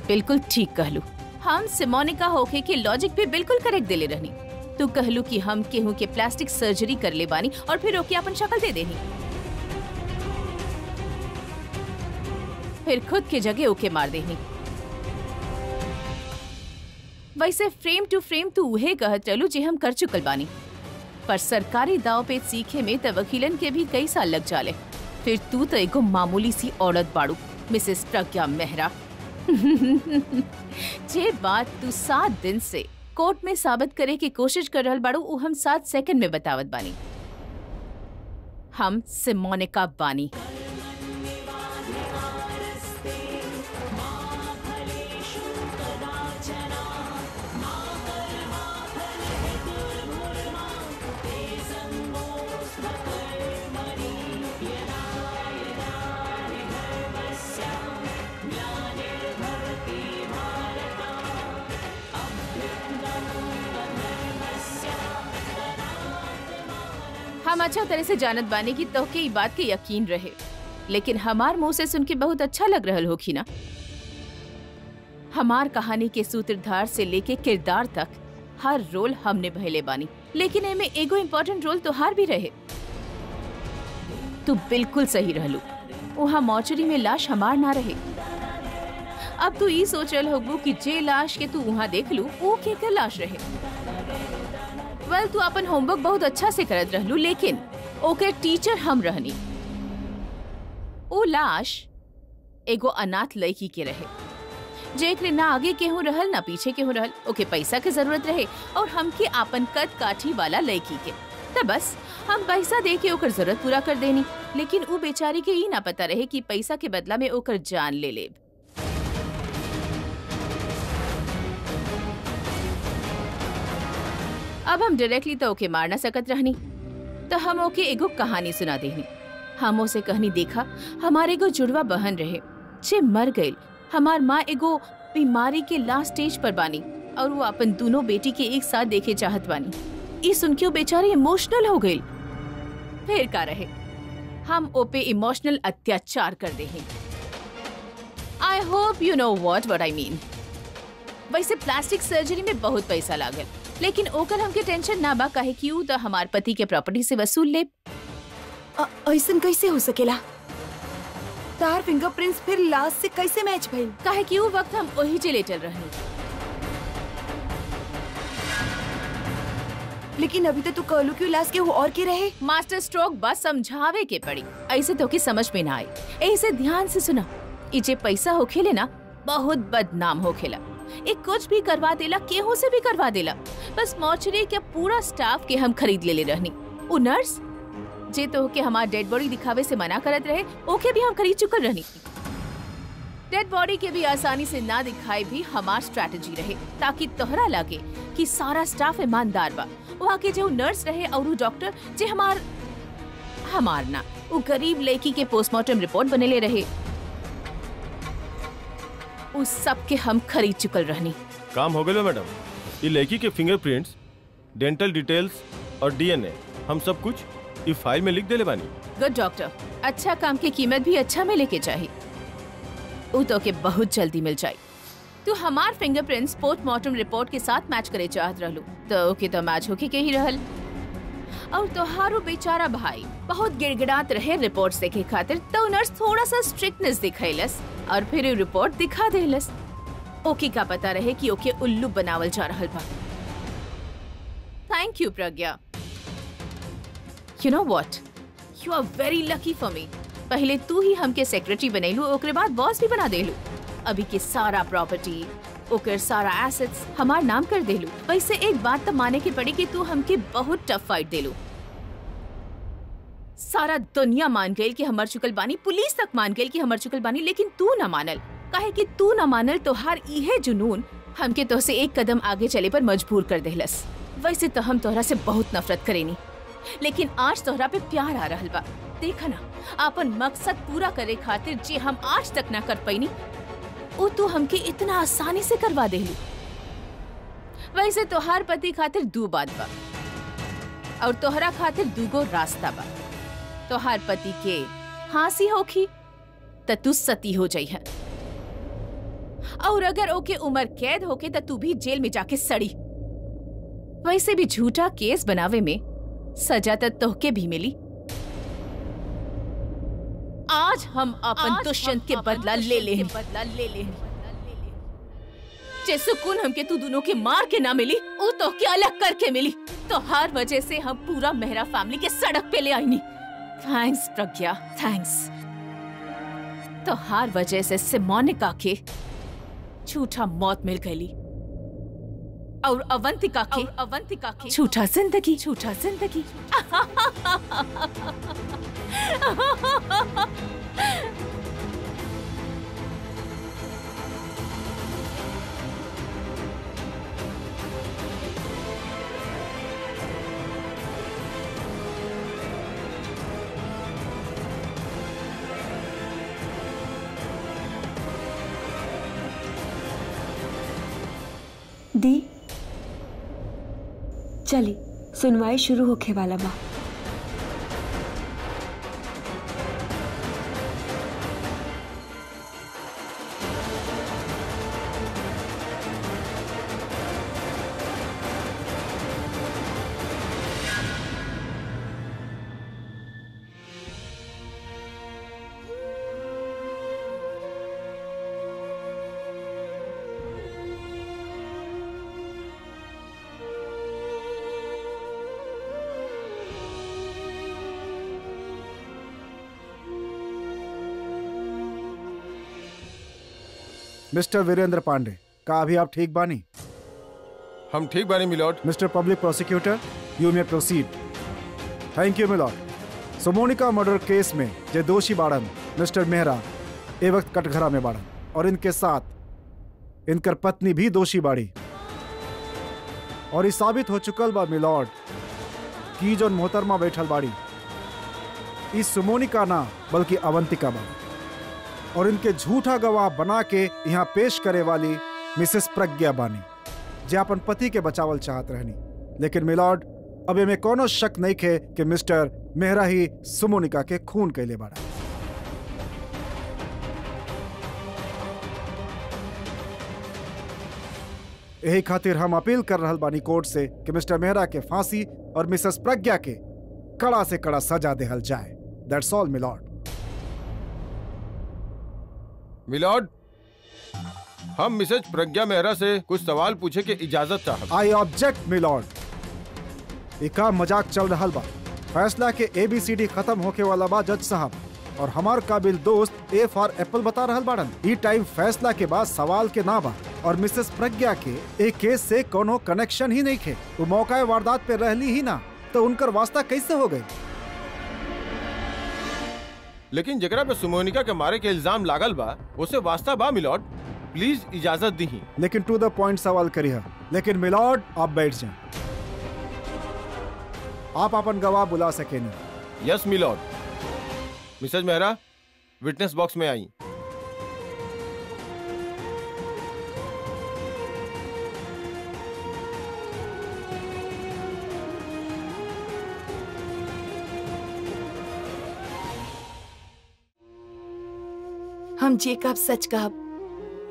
बिल्कुल ठीक कहलू। हम सिमोनिका होके के लॉजिक भी बिल्कुल करेक्ट देले रहनी। तू कहलू कि हम केहू के प्लास्टिक सर्जरी कर ले बानी और फिर ओके अपन शक्ल दे देनी, फिर खुद के जगह ओके मार देनी। वैसे फ्रेम टू फ्रेम तू उहे कहत रहलू जे हम कर चुकल बानी, पर सरकारी दाव पेच सीखे में त वकीलन के भी कई साल लग जाले। फिर तू तो एगो मामूली सी औरत बाड़ू, मिसेस प्रज्ञा मेहरा। जे बात तू 7 दिन से कोर्ट में साबित करे की कोशिश कर रहल बाड़ू, वो हम 7 सेकंड में बतावत बानी। हम सिमोनिका बानी। हम अच्छा तरह से जानत बानी कि तोहके ई बात के यकीन रहे, लेकिन हमार मुंह से सुन के बहुत अच्छा लग रहल होखी ना। हमार कहानी के सूत्रधार से लेके किरदार तक हर रोल हमने भले बानी, लेकिन एमे एगो इम्पोर्टेंट रोल तोहार भी रहे। तू बिल्कुल सही रहलू, वहाँ मॉर्चरी में लाश हमार ना रहे। अब तू ई सोच रहल होगू कि जे लाश के तू वहाँ देख लू वो केकर लाश रहे। वेल, तू अपन होमवर्क बहुत अच्छा से करत रहलू, लेकिन ओके टीचर हम रहनी। ओ लाश एगो अनाथ लड़की के रहे, जेकरे ना आगे केहू रहल ना पीछे केहू रहल। ओके पैसा के जरूरत रहे और हमके आपन कद काठी वाला लड़की के, तो बस हम पैसा दे के ओकर जरूरत पूरा कर देनी। लेकिन वो बेचारी के ई ना पता रहे कि पैसा के बदला में ओकर जान ले लेब। अब हम डायरेक्टली तो ओके मार ना सकत रहनी, तो हम ओके एगो कहानी सुना देनी। हम ओसे कहनी, देखा हमारे एगो जुड़वा बहन रहे जे मर गई। हमार माँ एगो बीमारी के लास्ट स्टेज पर बानी और वो अपन दोनों बेटी के एक साथ देखे चाहत बानी। ई सुन के वो बेचारी इमोशनल हो गई। फिर का रहे, हम ओपे इमोशनल अत्याचार कर देही। I hope you know what I mean. वैसे प्लास्टिक सर्जरी में बहुत पैसा लागल, लेकिन ओकर हमके टेंशन ना बा, काहे कि ऊ तो हमार पति के प्रॉपर्टी से वसूल ले। ऐसन कैसे हो सकेला? तार फिंगरप्रिंट्स फिर लाश से कैसे मैच भइल? काहे कि ऊ वक्त हम वही जे लेटल रहनी। लेकिन अभी तो तू कहलू कि लाश के वो और के रहे। मास्टर स्ट्रोक बस समझावे के पड़ी, ऐसे तो के समझ में ना आई। ऐसे ध्यान से सुना, ई जे पैसा होखेले ना बहुत बदनाम होखेला। एक कुछ भी करवा देला, केहू से भी करवा देला। बस मॉर्चरी के पूरा स्टाफ के हम खरीद ले रहनी। उ नर्स जे तो के हमार डेड बॉडी दिखावे से मना करत रहे, ओके भी हम खरीद चुकल रहनी। डेड बॉडी के भी आसानी से ना दिखाए भी हमार स्ट्रैटेजी रहे, ताकि तोहरा लगे कि सारा स्टाफ ईमानदार बा। वहाँ के जो नर्स रहे और वो डॉक्टर जे हमार ना वो गरीब लड़की के पोस्टमार्टम रिपोर्ट बनेले रहे, उस सब के हम खरीद चुकल रहनी। काम हो गए मैडम। ये लड़की के फिंगरप्रिंट्स, डेंटल डिटेल्स और डीएनए हम सब कुछ ये फाइल में लिख देले बानी। गुड डॉक्टर, अच्छा काम की कीमत भी अच्छा मिले के चाहिए। वो तो के बहुत जल्दी मिल जाए। तू हमार फिंगरप्रिंट्स पोस्टमार्टम रिपोर्ट के साथ मैच करे चाहत रहलू, तो ओके तो मैच होके के ही रहल। और तोहारो बेचारा भाई बहुत गिड़गिड़ात रहे रिपोर्ट देखे खातिर, तो नर्स थोड़ा सा स्ट्रिक्टनेस दिखाइलस और फिर रिपोर्ट दिखा देलस। ओके का पता रहे कि ओके उल्लू बनावल जा रहल बा। Thank you Pragya. You know what, you are very lucky for me. पहले तू ही हमके सेक्रेटरी बनैलू, ओकरे बाद बॉस भी बना देलू। अभी के सारा प्रॉपर्टी, ओकर सारा एसेट्स हमार नाम कर देलू। वैसे एक बात तो माने की पड़ी कि तू हमके बहुत टफ फाइट देलू। सारा दुनिया मान गई कि हमर चुकल बानी, पुलिस तक मान गई कि हमर चुकल बानी, लेकिन तू ना मानल। काहे कि तू ना मानल तो हर इहे जुनून हमके तो से एक कदम आगे चले पर मजबूर कर देहलस। वैसे तो हम तोहरा से बहुत नफरत करेनी, लेकिन आज तोहरा पे प्यार आ रहल बा। देखा ना, अपन मकसद पूरा करे खातिर जे हम आज तक ना कर पैनी, वो तू हमके इतना आसानी से करवा देली। वैसे तोहार पति खातिर दू बात बा और तोहरा खातिर दूगो रास्ता बा। तोहार पति के फांसी होखी त तू सती हो जाई है, और अगर ओके उम्र कैद होके त तू भी जेल में जाके सड़ी। वैसे भी झूठा केस बनावे में सजा त तोहके भी मिली। आज हम अपन दुष्यंत के बदला ले ले। जे सुकून हमके तू दोनों के मार के ना मिली, वो तो के अलग करके मिली। तो हर वजह से हम पूरा मेहरा फैमिली के सड़क पे ले आईनी। Thanks Pragya, thanks. तो हर वजह से सिमोनिका के झूठा मौत मिल गई और अवंतिका के झूठा जिंदगी। दी चली, सुनवाई शुरू होखे वाला बा। मिस्टर वीरेंद्र पांडे, का अभी आप ठीक बानी? हम ठीक बानी milord. Mister public prosecutor, you may proceed. Thank you milord. Somonika murder case में जे दोषी बाड़न मिस्टर मेहरा ए वक्त कटघरा में बाड़न, और इनके साथ इनकर पत्नी भी दोषी बाड़ी। और ये साबित हो चुकल बा मिलॉर्ड कि जो मोहतरमा बैठल बाड़ी इस सोमोनिका ना बल्कि अवंतिका बा, और इनके झूठा गवाह बना के यहाँ पेश करे वाली मिसेस प्रज्ञा बानी, जे अपन पति के बचावल चाहत रहनी। लेकिन मिलॉर्ड, अब में कोनो शक नहीं खे कि मिस्टर मेहरा ही सोमोनिका के खून कैले बाड़ा। यही खातिर हम अपील कर रहल बानी कोर्ट से कि मिस्टर मेहरा के फांसी और मिसेस प्रज्ञा के कड़ा से कड़ा सजा देहल जाए। That's all milord. मिलॉर्ड, हम मिसेज प्रज्ञा मेहरा से कुछ सवाल पूछे के इजाजत चाहत। I object milord. एका मजाक चल रहा बा। फैसला के ABCD खत्म होके वाला बा जज साहब, और हमार काबिल दोस्त A फॉर एप्पल बता रहल बाड़न। ई टाइम फैसला के बाद सवाल के ना बा, और मिसेस प्रज्ञा के एक केस से कोनो कनेक्शन ही नहीं थे। वो मौका वारदात पे रहली ही ना, तो उनकर वास्ता कैसे हो गई? लेकिन जकरा पे सोमोनिका के मारे के इल्जाम लागल बा, उसे वास्ता बा मिलॉर्ड। प्लीज इजाजत दी। लेकिन टू द पॉइंट सवाल करिए। लेकिन मिलॉर्ड, आप बैठ जाएं। आप अपन गवाह बुला सके नहीं। Yes milord. Mrs Mehra, witness box में आई। हम जे कहब सच कहब,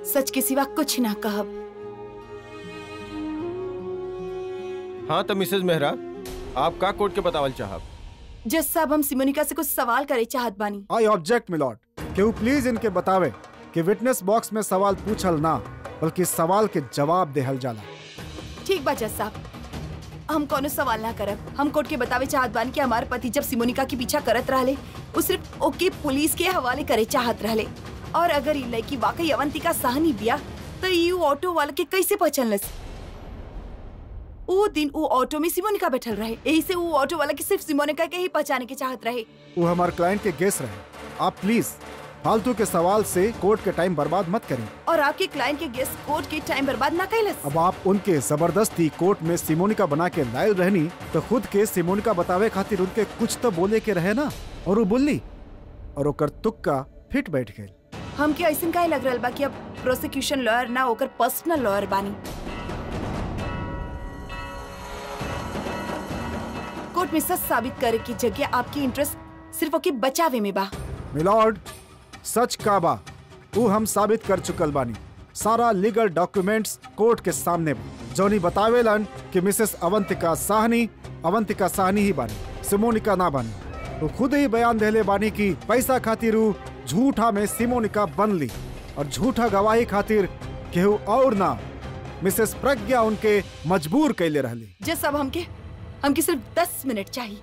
सच के सिवा कुछ ना कहब। हाँ तो मिसेज मेहरा, आप का कोर्ट के बतावल चाहब? जज साहब, हम सिमोनिका से कुछ सवाल करे चाहत बानी। I object milord. केहू प्लीज इनके बतावे कि विटनेस बॉक्स में सवाल पूछल ना बल्कि सवाल के जवाब देहल जाला। ठीक बा जज साहब, हम कोनो सवाल ना करब। हम कोर्ट के बतावे चाहत बानी कि हमारे पति जब सिमोनिका की पीछा करत रहले, वो सिर्फ ओके पुलिस के हवाले करे चाहत रहले। और अगर ये लड़की वाकई अवंतिका साहनी बिया, तो ये ऑटो वाले के कैसे पहचानलस? वो दिन वो ऑटो में सिमोनिका बैठल रहे, यही से वो ऑटो वाला की सिर्फ सिमोनिका के ही पहचाने के चाहत रहे। वो हमारे क्लाइंट के गेस रहे। आप प्लीज फालतू के सवाल से कोर्ट के टाइम बर्बाद मत करें। और आपके क्लाइंट के गेस्ट कोर्ट के टाइम बर्बाद ना कैलस। अब आप उनके जबरदस्ती कोर्ट में सिमोनिका बना के लायल रहनी तो खुद के सिमोनिका बतावे खातिर उनके कुछ तो बोले के रहे ना, और वो बोली और ओकर तुक्का फिट बैठ गई। हमके ऐसा काहे लग रहल बा कि अब प्रोसिक्यूशन लॉयर ना ओकर पर्सनल लॉयर बानी। कोर्ट में सच साबित करे की जगह आपकी इंटरेस्ट सिर्फ ओके बचावे में बा। मिलॉर्ड, सच का बा वो हम साबित कर चुकल बानी। सारा लीगल डॉक्यूमेंट्स कोर्ट के सामने बा जौनी बतावेलन कि मिसेस अवंतिका साहनी ही बानी, सिमोनिका ना बानी। वो खुद ही बयान देले बानी कि पैसा खातिर वो झूठा में सिमोनिका बन ली और झूठा गवाही खातिर केहू और ना मिसेस प्रज्ञा उनके मजबूर कैले रहली। जस अब हमके सिर्फ 10 मिनट चाहिए।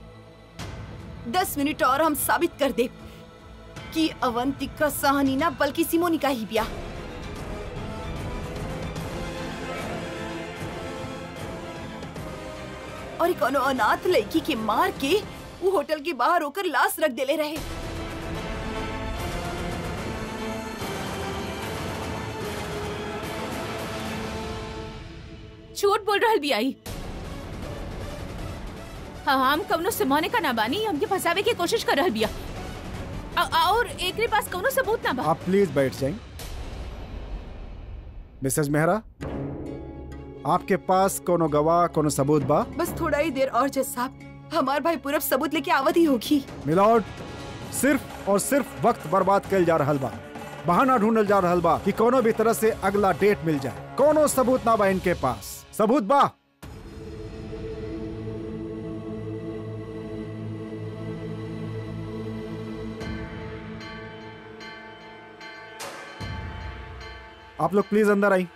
10 मिनट और हम साबित कर दे कि अवंतिका साहनी ना बल्कि सिमोनिका ही बिया। और कोनो अनाथ लड़की के मार के वो होटल के बाहर होकर लाश रख देले रहे। झूठ बोल रहल बियाई। हम कवनो सिमोनिका ना बानी, हमके फंसावे की कोशिश कर रहल बिया। और एकरे पास कौनो सबूत ना बा। आप प्लीज बैठ जाएं। मिसेस मेहरा, आपके पास कोनो गवाह कोनो सबूत बा? बस थोड़ा ही देर और जज साहब, हमार भाई पूरब सबूत लेके आवत ही होगी। मिलॉर्ड, सिर्फ और सिर्फ वक्त बर्बाद कल जा रहल बा, बहाना ढूंढल जा रहल बा कि कोनो भी तरह से अगला डेट मिल जाए। कोनो सबूत ना बा इनके पास। सबूत बा? आप लोग प्लीज अंदर आई।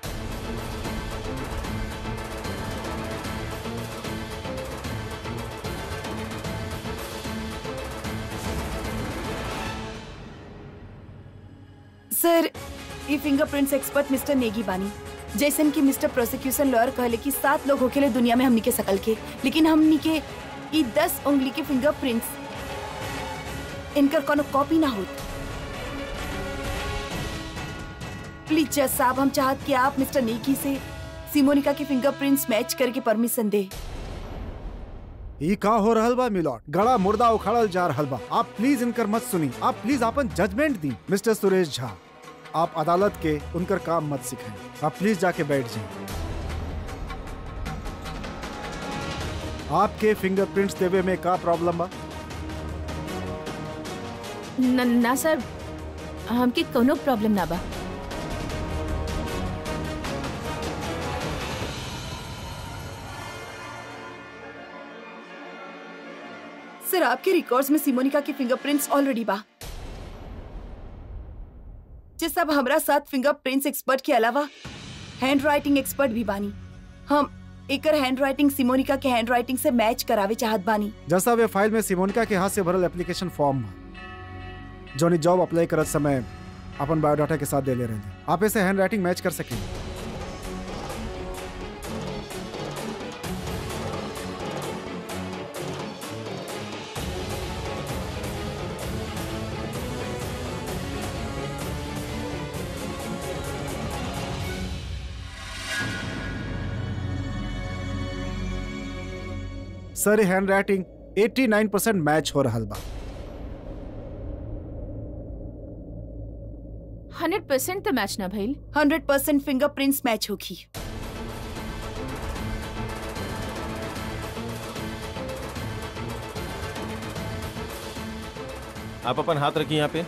सर, ये फिंगरप्रिंट्स एक्सपर्ट मिस्टर नेगी बानी। जैसन कि मिस्टर प्रोसिक्यूशन लॉयर कहले कि 7 लोग होखेले दुनिया में हमनी के शकल के, लेकिन हमनी के ये 10 उंगली के फिंगरप्रिंट्स इनकर कोनो कॉपी ना होत। प्लीज जज साहब, हम चाहत कि आप मिस्टर नेगी से सिमोनिका के फिंगरप्रिंट्स मैच करके परमिशन दे। ये का हो रहल बा मिलॉर्ड? गड़ा मुर्दा उखाड़ल जा रहल बा। आप प्लीज इनकर मत सुनी। आप प्लीज अपन जजमेंट दी। मिस्टर सुरेश झा, आप अदालत के उनकर काम मत सिखाएं। आप प्लीज जाके बैठ जाएं। आपके फिंगरप्रिंट्स देवे में का प्रॉब्लम बा? ना सर, हमके कोनो प्रॉब्लम ना बा। सर, आपके रिकॉर्ड्स में सिमोनिका के फिंगरप्रिंट्स ऑलरेडी बा। जिस सब हमरा साथ फिंगरप्रिंट्स एक्सपर्ट के अलावा हैंडराइटिंग एक्सपर्ट भी बानी। हम एकर हैंडराइटिंग सिमोनिका के हैंडराइटिंग से मैच करावे चाहत बानी। जैसा वे फाइल में सिमोनिका के हाथ से भरल एप्लीकेशन फॉर्म जोनी जॉब अप्लाई करत समय अपन बायोडाटा के साथ दे ले रहे। आप इसे हैंडराइटिंग मैच कर सकेंगे। सर, हैंडराइटिंग 89% मैच हो रहल बा। 100% तो मैच ना भइल। 100% फिंगरप्रिंट्स मैच होगी। आप अपन हाथ रखिए यहाँ पे।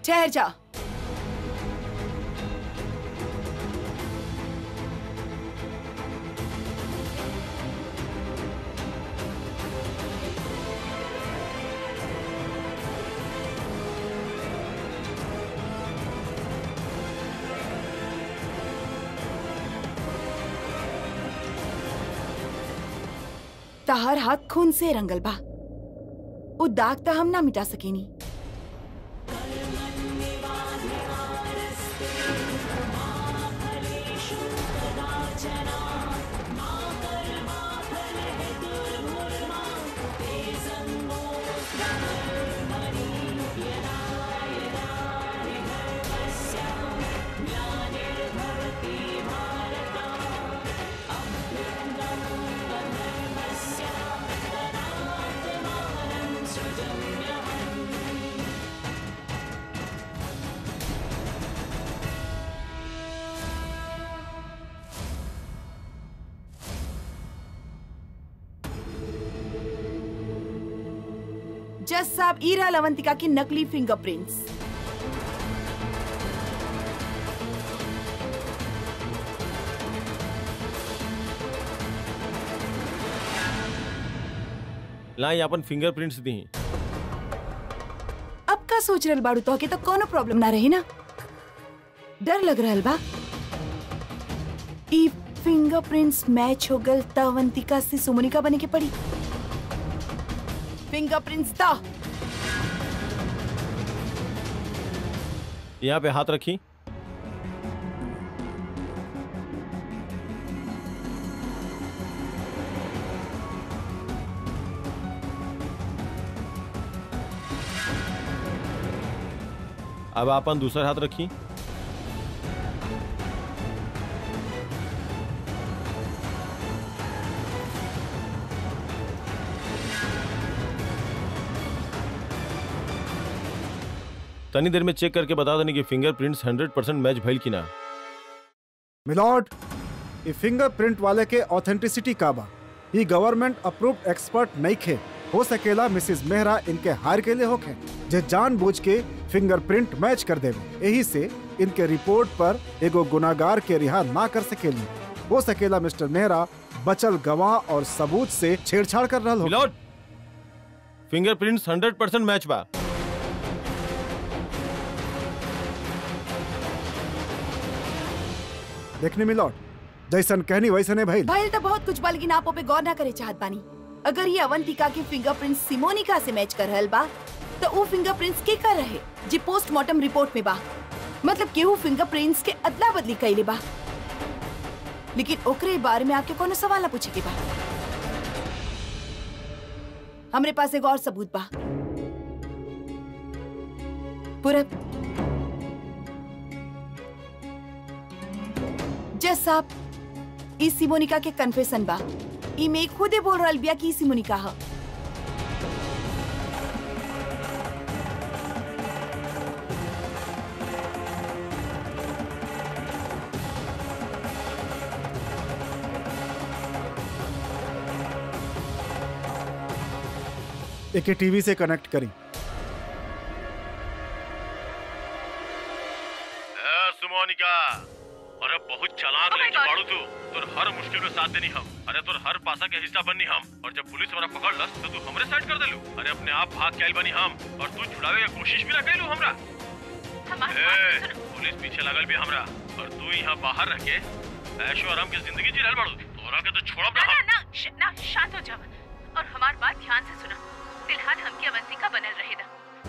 ठहर जा। तहार हाथ खून से रंगल बा। वो दाग ता हम ना मिटा सकेनी। जज साहब, ई रहल अवंतिका की नकली फिंगरप्रिंट्स। लाई अपन फिंगरप्रिंट्स दी। अब का सोच रहल बाड़ू? तो के तो कोनो प्रॉब्लम ना रही ना? डर लग रहल बा? ई फिंगरप्रिंट्स मैच हो गल त अवंतिका से सुमनिका बने के पड़ी। फिंगरप्रिंट्स दा। यहाँ पे हाथ रखी। अब अपन दूसरा हाथ रखी। तनी देर में चेक करके बता देने की फिंगरप्रिंट्स 100% मैच भइल की ना। मिलॉर्ड, ये फिंगरप्रिंट वाले के ऑथेंटिसिटी का बा। ये गवर्नमेंट अप्रूव्ड एक्सपर्ट नहीं खे। हो सकेला मिसेस मेहरा इनके हार के लिए होके जे जानबूझ के फिंगरप्रिंट मैच कर देवे। यही से इनके रिपोर्ट पर एगो गुनाहगार के रिहा ना कर सकेली। हो सकेला मिस्टर मेहरा बचल गवाह और सबूत से छेड़छाड़ कर रहा हो। मिलॉर्ड, फिंगरप्रिंट्स 100% मैच बा। देखने मिलॉर्ड, जैसन कहनी वैसने भाई। भाई तो बहुत कुछ बा, लेकिन आप पे गौर ना करे चाहत बानी। अगर ये अवंतिका के फिंगरप्रिंट्स सिमोनिका से मैच कर रहल बा, तो वो फिंगरप्रिंट्स के कर रहे जी पोस्टमार्टम रिपोर्ट में बा। मतलब केहू फिंगरप्रिंट्स के अदला बदली कइले बा। लेकिन ओकरे बारे में आपके कोनो सवाल ना पूछे के बा। हमरे पास एक और सबूत बा। पूरा जज साहब, ई सिमोनिका के कन्फेशन बा। ई में खुदे बोल रहल बिया कि सिमोनिका ह। एके टीवी से कनेक्ट करी। सुमोनिका, अरे बहुत चालाक लड़की बाड़ू तू। तोर हर मुश्किल में साथ देनी हम। अरे तोर हर पासा के हिस्सा बननी हम। और जब पुलिस हमरा पकड़ लस तो तू हमरे साइड कर देलू। अरे अपने आप भाग के आइल बनी हम, और तू छुड़ावे की कोशिश भी ना कइलू हमरा। पुलिस पीछे लगल भी हमरा, और तू यहाँ बाहर रह के ऐशो आराम की जिंदगी जी रहल बाड़ू। तोरा के तो छोड़ब ना। ना शांत हो जाओ और हमार बात ध्यान से सुना। फिलहाल हमके अवंतिका बनल रहेदा।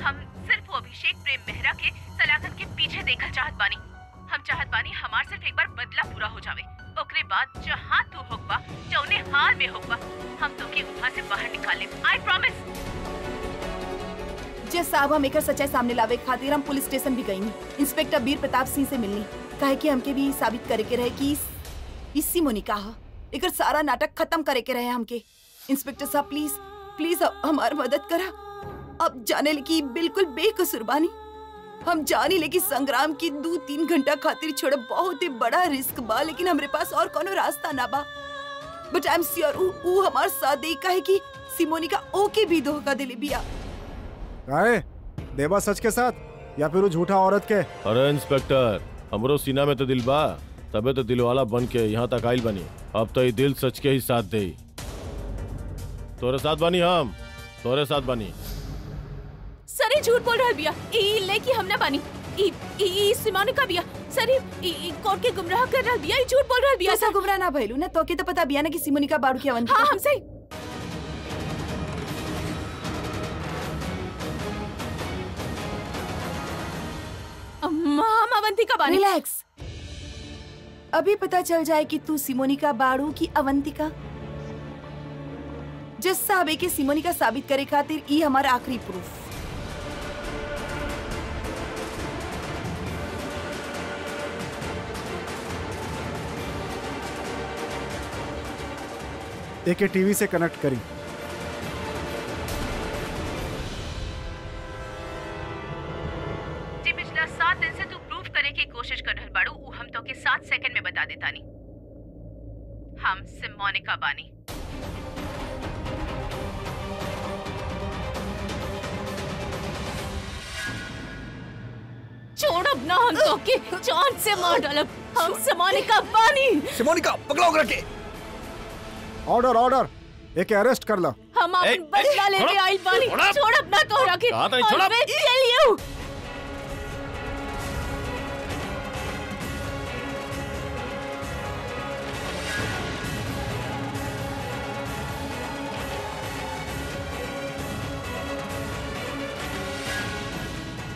हम सिर्फ वो अभिषेक प्रेम मेहरा के सलाखन के पीछे देखल चाहत बानी। हम चाहत बानी हमार सिर्फ एक बार बदला पूरा हो जावे। ओकरे बाद जहाँ तू होकबा, जौने हाल में होकबा, हम तोके वहाँ से बाहर निकाले। I promise. जज साहब, हम एकर सच्चाई सामने लावे खातिर हम पुलिस स्टेशन भी गईनी। इंस्पेक्टर वीर प्रताप सिंह से मिलनी। काहे कि हमके भी साबित करे के रहे कि ई सिमोनिका ह। एकर सारा नाटक खत्म करे के रहे हमके। इंस्पेक्टर साहब, प्लीज प्लीज हमार मदद करा। अब जाने लगी बिल्कुल बेकसूर बानी। हम जानी लेकिन संग्राम की 2-3 घंटा खातिर छोड़ बहुत ही बड़ा रिस्क बा, लेकिन हमरे पास और कोनो रास्ता ना बा। बट आई एम श्योर ऊ हमार साथ दे। काहे कि सिमोनिका ओके भी धोखा देले बिया। काहे देवा सच के साथ या फिर वो झूठा औरत के? अरे इंस्पेक्टर, हमरो सीना में तो दिल बा, तबे तो दिलवाला बन के यहाँ तक आइल बनी। अब तो ये दिल सच के ही साथ दे। तोरे साथ बनी हम, तोरे साथ बनी। सर ये झूठ बोल रहा बिया। ई लेकी हम ना बानी। ई सिमोनिका बिया। सर ई कोर्ट के गुमराह कर रहा बिया। ई झूठ बोल रहा बिया। ऐसा गुमराह ना भइलू ना। तो के तो पता बिया ना कि सिमोनिका बाड़ू की अवंतिका। हाँ, हम सही। हम अवंतिका बानी। रिलैक्स। अभी पता चल जाए कि तू सिमोनिका बाड़ू की अवंतिका। जज साहब, के सिमोनिका साबित करे खातिर ई हमारा आखिरी प्रूफ। एके टीवी से कनेक्ट करी। जी पिछला 7 दिन से तू प्रूफ करे की कोशिश कर रहल बाड़ू। ऊ हम तो के 7 सेकंड में बता देता नी। हम सिमोनिका बानी। छोड़ब ना हम तो के जान से मार डालब। हम से मोनिका बानी। मोनिका पकड़ो रखे। ऑर्डर ऑर्डर, एक अरेस्ट कर ला। हम अपन बदला लेके आइल बानी। छोड़ब ना तोहरा के। ऑलवेज टेल you.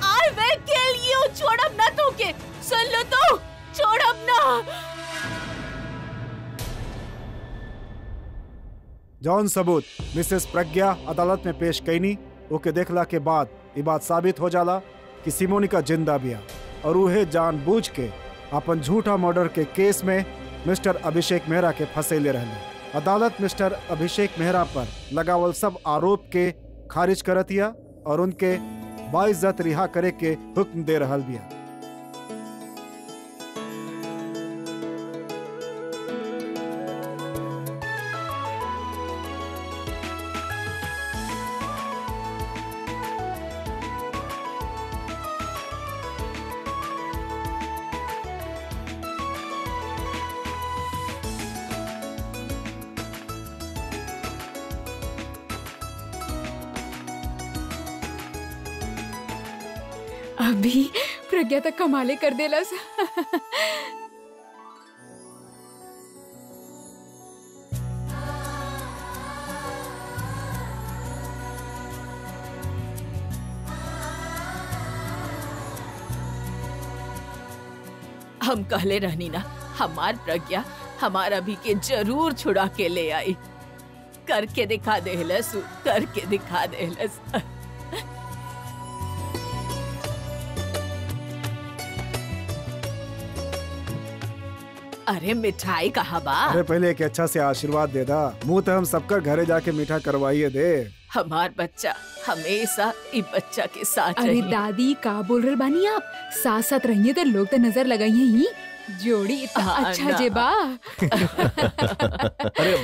I will kill you। छोड़ब ना तो के। सुन लो तो, छोड़ब ना। जौन सबूत मिसेस प्रज्ञा अदालत में पेश कैनी ओके देखला के बाद ये बात साबित हो जाला कि सिमोनिका जिंदा बिया और उहे जानबूझ के अपन झूठा मर्डर के केस में मिस्टर अभिषेक मेहरा के फंसेले रहले। अदालत मिस्टर अभिषेक मेहरा पर लगावल सब आरोप के खारिज करतिया और उनके बाइज्जत रिहा करे के हुक्म दे रहल बिया। अभी प्रज्ञा तक कमाले कर देला सा। हम कहले रहनी ना, हमार प्रज्ञा हमार अभी के जरूर छुड़ा के ले आई। करके दिखा देहलस, करके दिखा देहलस। अरे मिठाई कहाँ बा? अरे पहले एक अच्छा से आशीर्वाद दे दा। मुंह तो हम सबका घरे जाके मीठा करवाइए दे। हमार बच्चा हमेशा इस बच्चा के साथ अरे रही। दादी का बोल रहे बानी आप? साथ साथ रहिए तो लोग तो नजर लगाइए ही। जोड़ी इतना हाँ, अच्छा ना। जेबा। अरे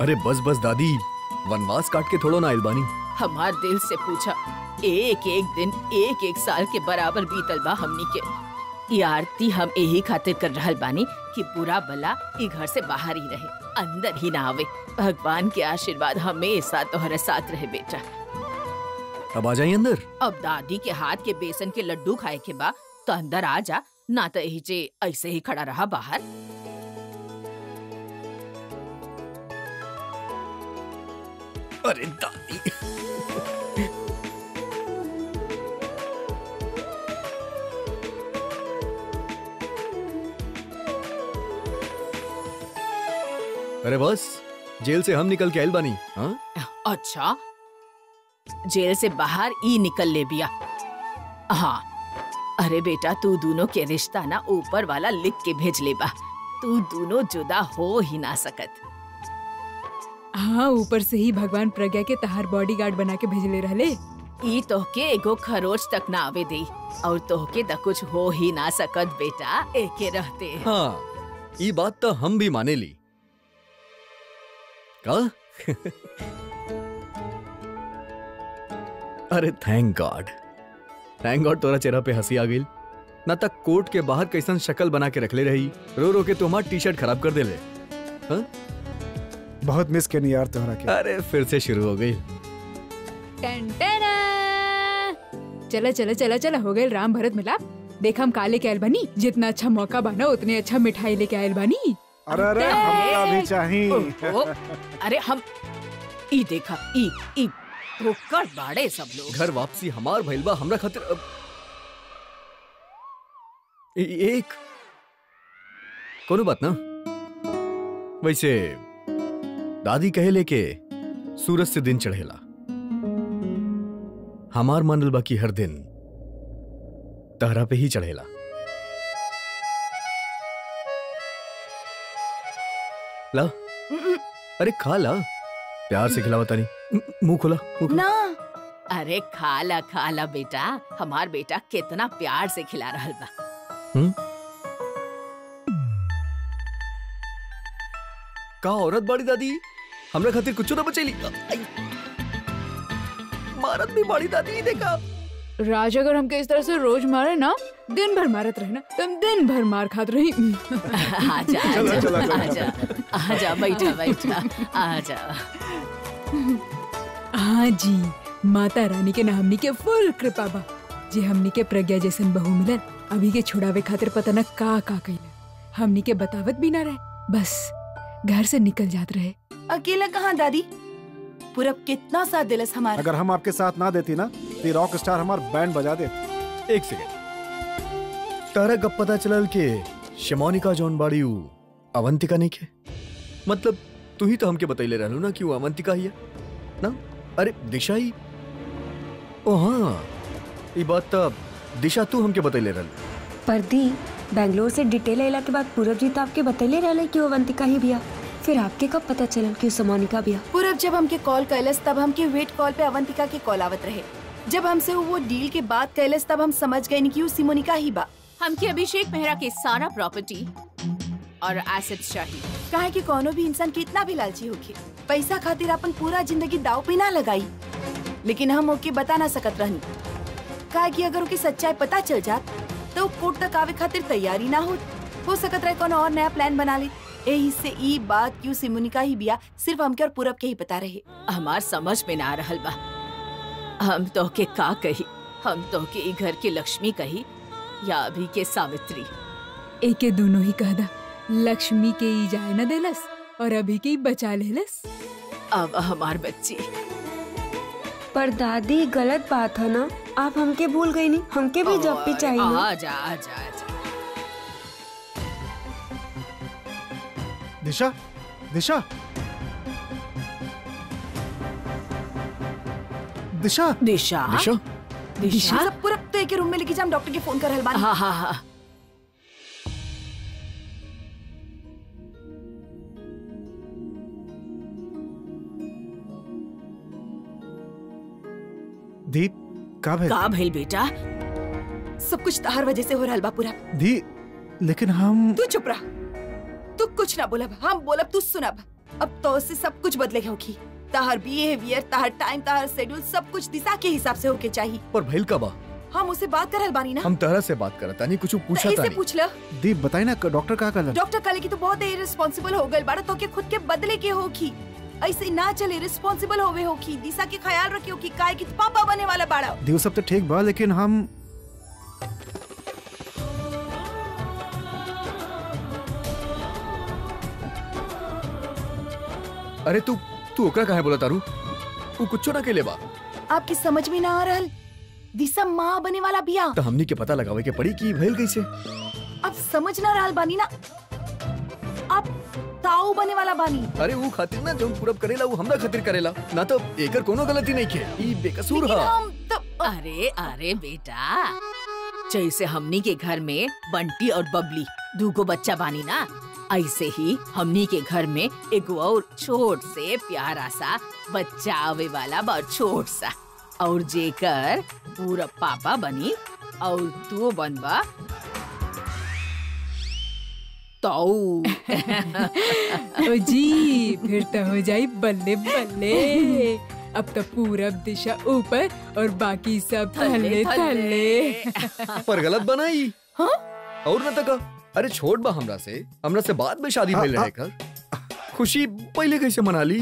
अरे बस बस दादी, वनवास काट के थोड़ो ना आइल बानी। हमार दिल से पूछा, एक एक दिन एक एक साल के बराबर बीतल बा हमनी के। ये आरती हम यही खातिर कर रहल बानी कि बुरा भला ई घर से बाहर ही रहे, अंदर ही ना आवे। भगवान के आशीर्वाद हमेशा तोहरे साथ रहे बेटा। अब आ जाइए अंदर। अब दादी के हाथ के बेसन के लड्डू खाए के बा तो अंदर आ जा, ना तो यही जे ऐसे ही खड़ा रहा बाहर। अरे दादी अरे बस जेल से हम निकल के आइल बानी। हाँ अच्छा, जेल से बाहर ई निकल ले बिया। हाँ, अरे बेटा तू दोनों के रिश्ता ना ऊपर वाला लिख के भेज ले बा। तू दोनों जुदा हो ही ना सकत। हाँ, ऊपर से ही भगवान प्रज्ञा के तहार बॉडीगार्ड बना के भेजले रहले। ई तोहके एगो खरोच तक ना आवे दी और तोहके त कुछ हो ही ना सकत बेटा एके रहते। हाँ, ये बात तो हम भी माने ली का? अरे थैंक गॉड तोरा चेहरा पे हंसी आ गई। ना तक कोर्ट के बाहर कैसन शक्ल बना के रखले रही, रो रो के तुम्हारा टी शर्ट खराब कर देले। हाँ? बहुत मिस करनी यार तुम्हारा के। अरे फिर से शुरू हो गई। चला चला चला चला हो गए राम भरत मिलाप। देख हम काले के आयल बानी, जितना अच्छा मौका बना उतने अच्छा मिठाई लेके आयल बानी। अरे हमका भी चाहिए। अरे हम ई देखा ई ठोकर बाड़े सब लोग। घर वापसी हमार भइल बा, हमरा खातिर एक कोनो बात ना। वैसे दादी कहे लेके सूरज से दिन चढ़ेला, हमार मानल बा की हर दिन तहरा पे ही चढ़ेला। ला, अरे खा ला, प्यार से खिलावा तानी। मुंह खोला, मुंह खोला। ना अरे खा ला बेटा, हमार बेटा कितना प्यार से खिला रहल बा। का औरत बाड़ी दादी, हमरा खातिर कुछ ना बचैली। मारत भी बाड़ी दादी, देखा। राज अगर हमके इस तरह से रोज मारे ना, दिन भर मारत रहे ना, तुम दिन भर मार खात रही। आजा आजा आजा बैठा आजा। हाँ जी, माता रानी के ना हमनी के फुल कृपा बा जे हमनी के प्रज्ञा जैसन बहू मिलन। अभी के छुड़ावे खातिर पता न का कइला, हमनी के बतावत भी ना रहे, बस घर से निकल जात रहे। अकेला कहाँ दादी, पूरब कितना साथ दिलस हमारा। अगर हम आपके साथ ना देती ना तो रॉक स्टार हमार बैंड बजा दे। एक सेकंड, तारा कब पता चलल के शमोनिका जौन बाड़ी उ अवंतिका नहीं के? मतलब तू ही तो हमके बतैले रहलू ना कि वो अवंतिका ही है ना? अरे दिशा ही। ओ हाँ, ये बात तो दिशा तू हमके बतैले रहल। पर दी बैंगलोर से डिटेल आइला के बाद पूरब जी तो आपके बतैले रहले कि वो अवंतिका ही बिया। फिर आपके कब पता चलल कि समोनिका बिया? पूरब जब हमके कॉल कैलस तब हमके वेट कॉल पे अवंतिका के कॉल आवत रहे। जब हमसे वो डील के बात कैलस तब हम समझ गए कि वो सिमोनिका ही बा। हमके अभिषेक मेहरा के सारा प्रॉपर्टी और एसेट्स चाहिए। काहे कि कोनो भी इंसान कितना भी लालची होके पैसा खातिर अपन पूरा जिंदगी दाव पे ना लगाई, लेकिन हम ओके बता ना सकत रहनी। काहे कि अगर ओके सच्चाई पता चल जात तो कोर्ट तक आवे खातिर तैयारी ना हो सकत रहे कोनो और नया प्लान बना ले। यही से ई बात क्यों सिमोनिका ही बिया सिर्फ हमके और पूरब के ही पता रहे। हमार समझ में ना रहल बा, हम तो के का कही, हम तो के ई घर के लक्ष्मी कही या अभी के सावित्री। एके दोनों ही कहदा, लक्ष्मी के ही जाए न देलस और अभी के ही बचा लेलस। अब हमार बच्ची। पर दादी गलत बात है ना, आप हमके भूल गई नहीं, हमके भी जॉब पे चाहिए ना। आजा आजा आजा। दिशा दिशा दिशा दिशा दिशा दिशा। सब पूरब तो एक रूम में लेके जा, हम डॉक्टर के फोन कर रहल बानी। हाँ हाँ हाँ। दीप का भेल? का भइल बेटा? सब कुछ तहार वजह से हो रहल बा पूरब। दी लेकिन हम तू चुप रह, तू कुछ ना बोलब, हम बोलब तू सुनब। अब तो से सब कुछ बदले होगी। तहार बिहेवियर, तहार टाइम, तहार शेड्यूल सब कुछ दिशा के हिसाब से होके चाहिए। पर भइल का बा? हम उसे बात करल बानी ना। हम तरह से बात करत तानी, कुछ पूछा ऐसे तानी। पूछ ल। दीप बताई ना डॉक्टर का कहला? डॉक्टर कहले कि तू बहुत इररिस्पांसिबल हो गइल बाड़ा, तो के खुद के बदले के होखी। ऐसे ना चले, रिस्पांसिबल होवे होखी, दिशा के ख्याल रखे होखी, काहे कि तू पापा बने वाला बाड़ा। दीव सब तो ठीक बा, लेकिन हम अरे तू ओकरा काहे बोला तारू? तू कुछ ना केले बा। आपकी समझ में ना आ रहल, दिशा माँ बने वाला बिया। तो हमनी के पता लगावे के पड़ी कि भइल कैसे। अब समझ ना रहल बानी ना, आप ताऊ बने वाला बानी। अरे वो खातिर ना जो पूरब करेला वो हमरा खातिर करेला ना, तो एकर कोनो गलती नहीं के, ई बेकसूर लेकिन हा। हम तो अरे अरे बेटा, जैसे हमनी के घर में बंटी और बबली दूगो बच्चा बानी ना, ऐसे ही हमनी के घर में एक और छोट से प्यारा सा बच्चा आवे वाला बहुत छोट सा, और जेकर पूरा पापा बनी और तू बनबा तो ओ जी, फिर तो हो जाई बल्ले बल्ले। अब तो पूरब दिशा ऊपर और बाकी सब थल्ले थल्ले। पर गलत बनाई। हाँ? और न तका अरे छोड़ बा हमरा से बाद में शादी भइल रहे कर। खुशी पहले कैसे मना ली?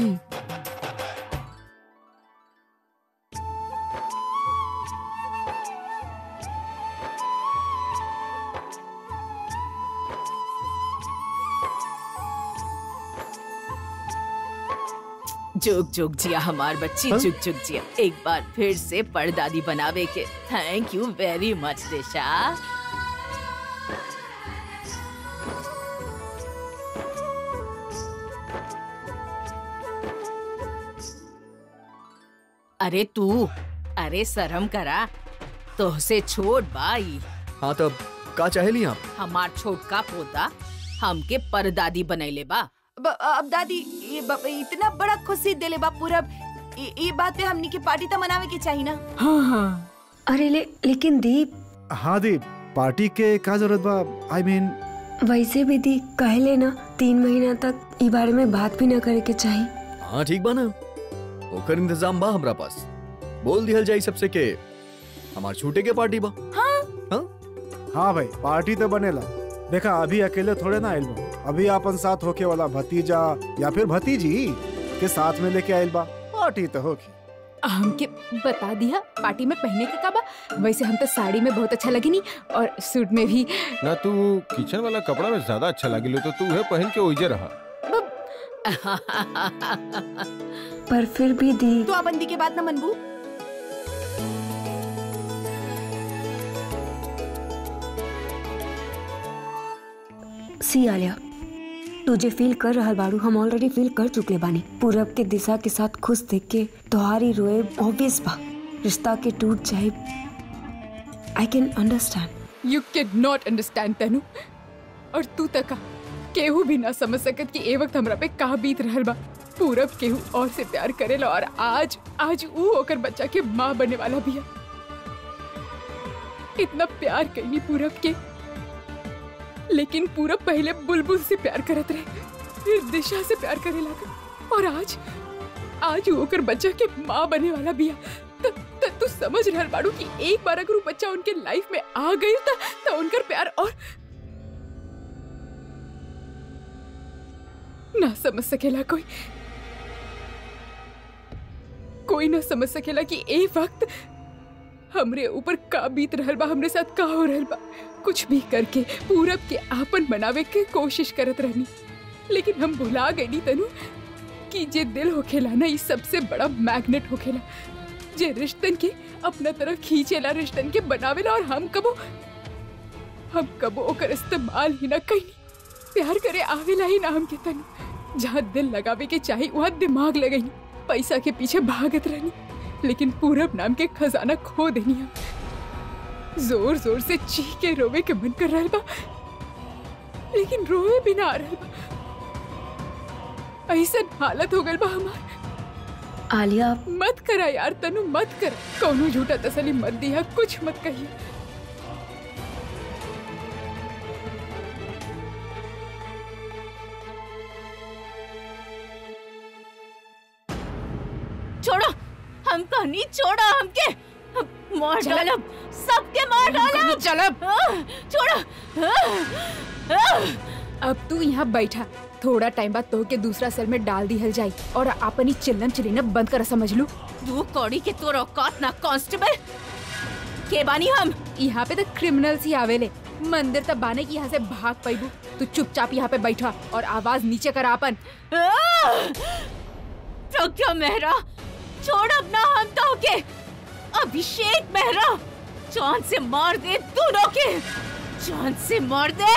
जुग जुग जिया हमार बच्ची, जुग जुग जिया। एक बार फिर से परदादी बनावे के थैंक यू वेरी मच दिशा। अरे तू, अरे शर्म करा, तोहसे छोट बाई। हाँ तब का चाहेली आप? हमार छोट का पोता हमके परदादी बनैले बा। अब दादी इतना बड़ा खुशी देले बा पूरब, ये बात पे हमनी के पार्टी तो मनावे के चाहिए ना। हाँ हाँ। अरे लेकिन दीप। हाँ दीप, पार्टी के का जरूरत बा? I mean, वैसे भी दी कहले ना 3 महीना तक ई बारे में बात भी न करे के चाहिए। हाँ ठीक बा ना, ओकर इंतजाम बा हमरा पास। बोल दिहल जाई सबसे के हमार छूटे के पार्टी बा। हाँ भाई, पार्टी तो बनेला। देखा अभी अकेले थोड़े ना आइल बा, अभी अपन साथ होके वाला भतीजा या फिर भतीजी के साथ में लेके आइल बा, पार्टी तो होगी। हमके बता दिया पार्टी में पहने के का बा। वैसे हम तो साड़ी में बहुत अच्छा लगी नी और सूट में भी। ना तू किचन वाला कपड़ा में ज्यादा अच्छा लगी तो तू है पहन के ओइजे रहा। पर फिर भी दी तो बंदी के बात ना मनबू। सी आलिया, तुझे फील कर रहा बाड़ू, हम ऑलरेडी फील कर चुके बानी। पूरब के दिशा के साथ खुश देख के तुम्हारी रोए ऑब्वियस बा, रिश्ता के टूट जाए। I can understand. You can not understand Tanu. और तू तका केहू भी ना समझ सकत कि ए वक्त हमरा पे का बीत रहल बा। पूरब केहू और से प्यार करेला और आज ऊ होकर बच्चा के माँ बनने वाला भी है। इतना प्यार कईनी पूरब के, लेकिन पूरब पहले बुलबुल से प्यार करत रहे, फिर दिशा से प्यार करे लगा, और आज ऊ होकर बच्चा के माँ बनने वाला भी है। तू समझ रहल बाड़ू कि एक बार अगर वो बच्चा उनके लाइफ में आ गई तो उनका प्यार और ना समझ सकेला कोई ना समझ सकेला कि ए वक्त हमरे ऊपर का बीत रहल बा, हमरे साथ का हो रहल बा। कुछ भी करके पूरब के आपन बनावे के कोशिश करत रहनी, लेकिन हम भुला गई तनु कि जे दिल होखेला ना, ये सबसे बड़ा मैग्नेट होखेला, जे रिश्तन के अपना तरफ खींचेला, रिश्तन के बनावेला। और हम कबो ओकर इस्तेमाल ही ना कईनी। प्यार करे आवेला ही ना हमके तनु। जहाँ दिल लगावे के चाही वहाँ दिमाग लगईनी, पैसा के पीछे भागत रहनी, लेकिन पूरब नाम के खजाना खो देनी। हम जोर जोर से चीख के रोवे के मन कर रहल बा, लेकिन रोवे भी ना आ रहल बा। ऐसा हालत हो गल बा हमार। आलिया मत करा यार तनु, मत कर। कौनो झूठा तसली मत दिया, कुछ मत कहिए। छोड़ो, हम कहनी छोड़ो, हमके मार डालब, सबके मार डालब। चलब। छोड़ो। अब तू यहाँ बैठा, थोड़ा टाइम बाद तो के दूसरा सेल में डाल दी हल जाई, और अपनी चिल्लम चिल्लीना बंद कर समझ लू। तू कौड़ी के तोर औकात ना कांस्टेबल के बानी हम। यहाँ पे तो क्रिमिनल्स ही आवेले, मंदिर तक बाने की यहाँ से भाग पाइबू। तू चुपचाप यहाँ पे बैठा और आवाज नीचे कर आपन। तो क्या मेहरा, छोड़ अपना हम तो के। अभिषेक मेहरा, जान से मार दे दोनों के, जान से मार दे।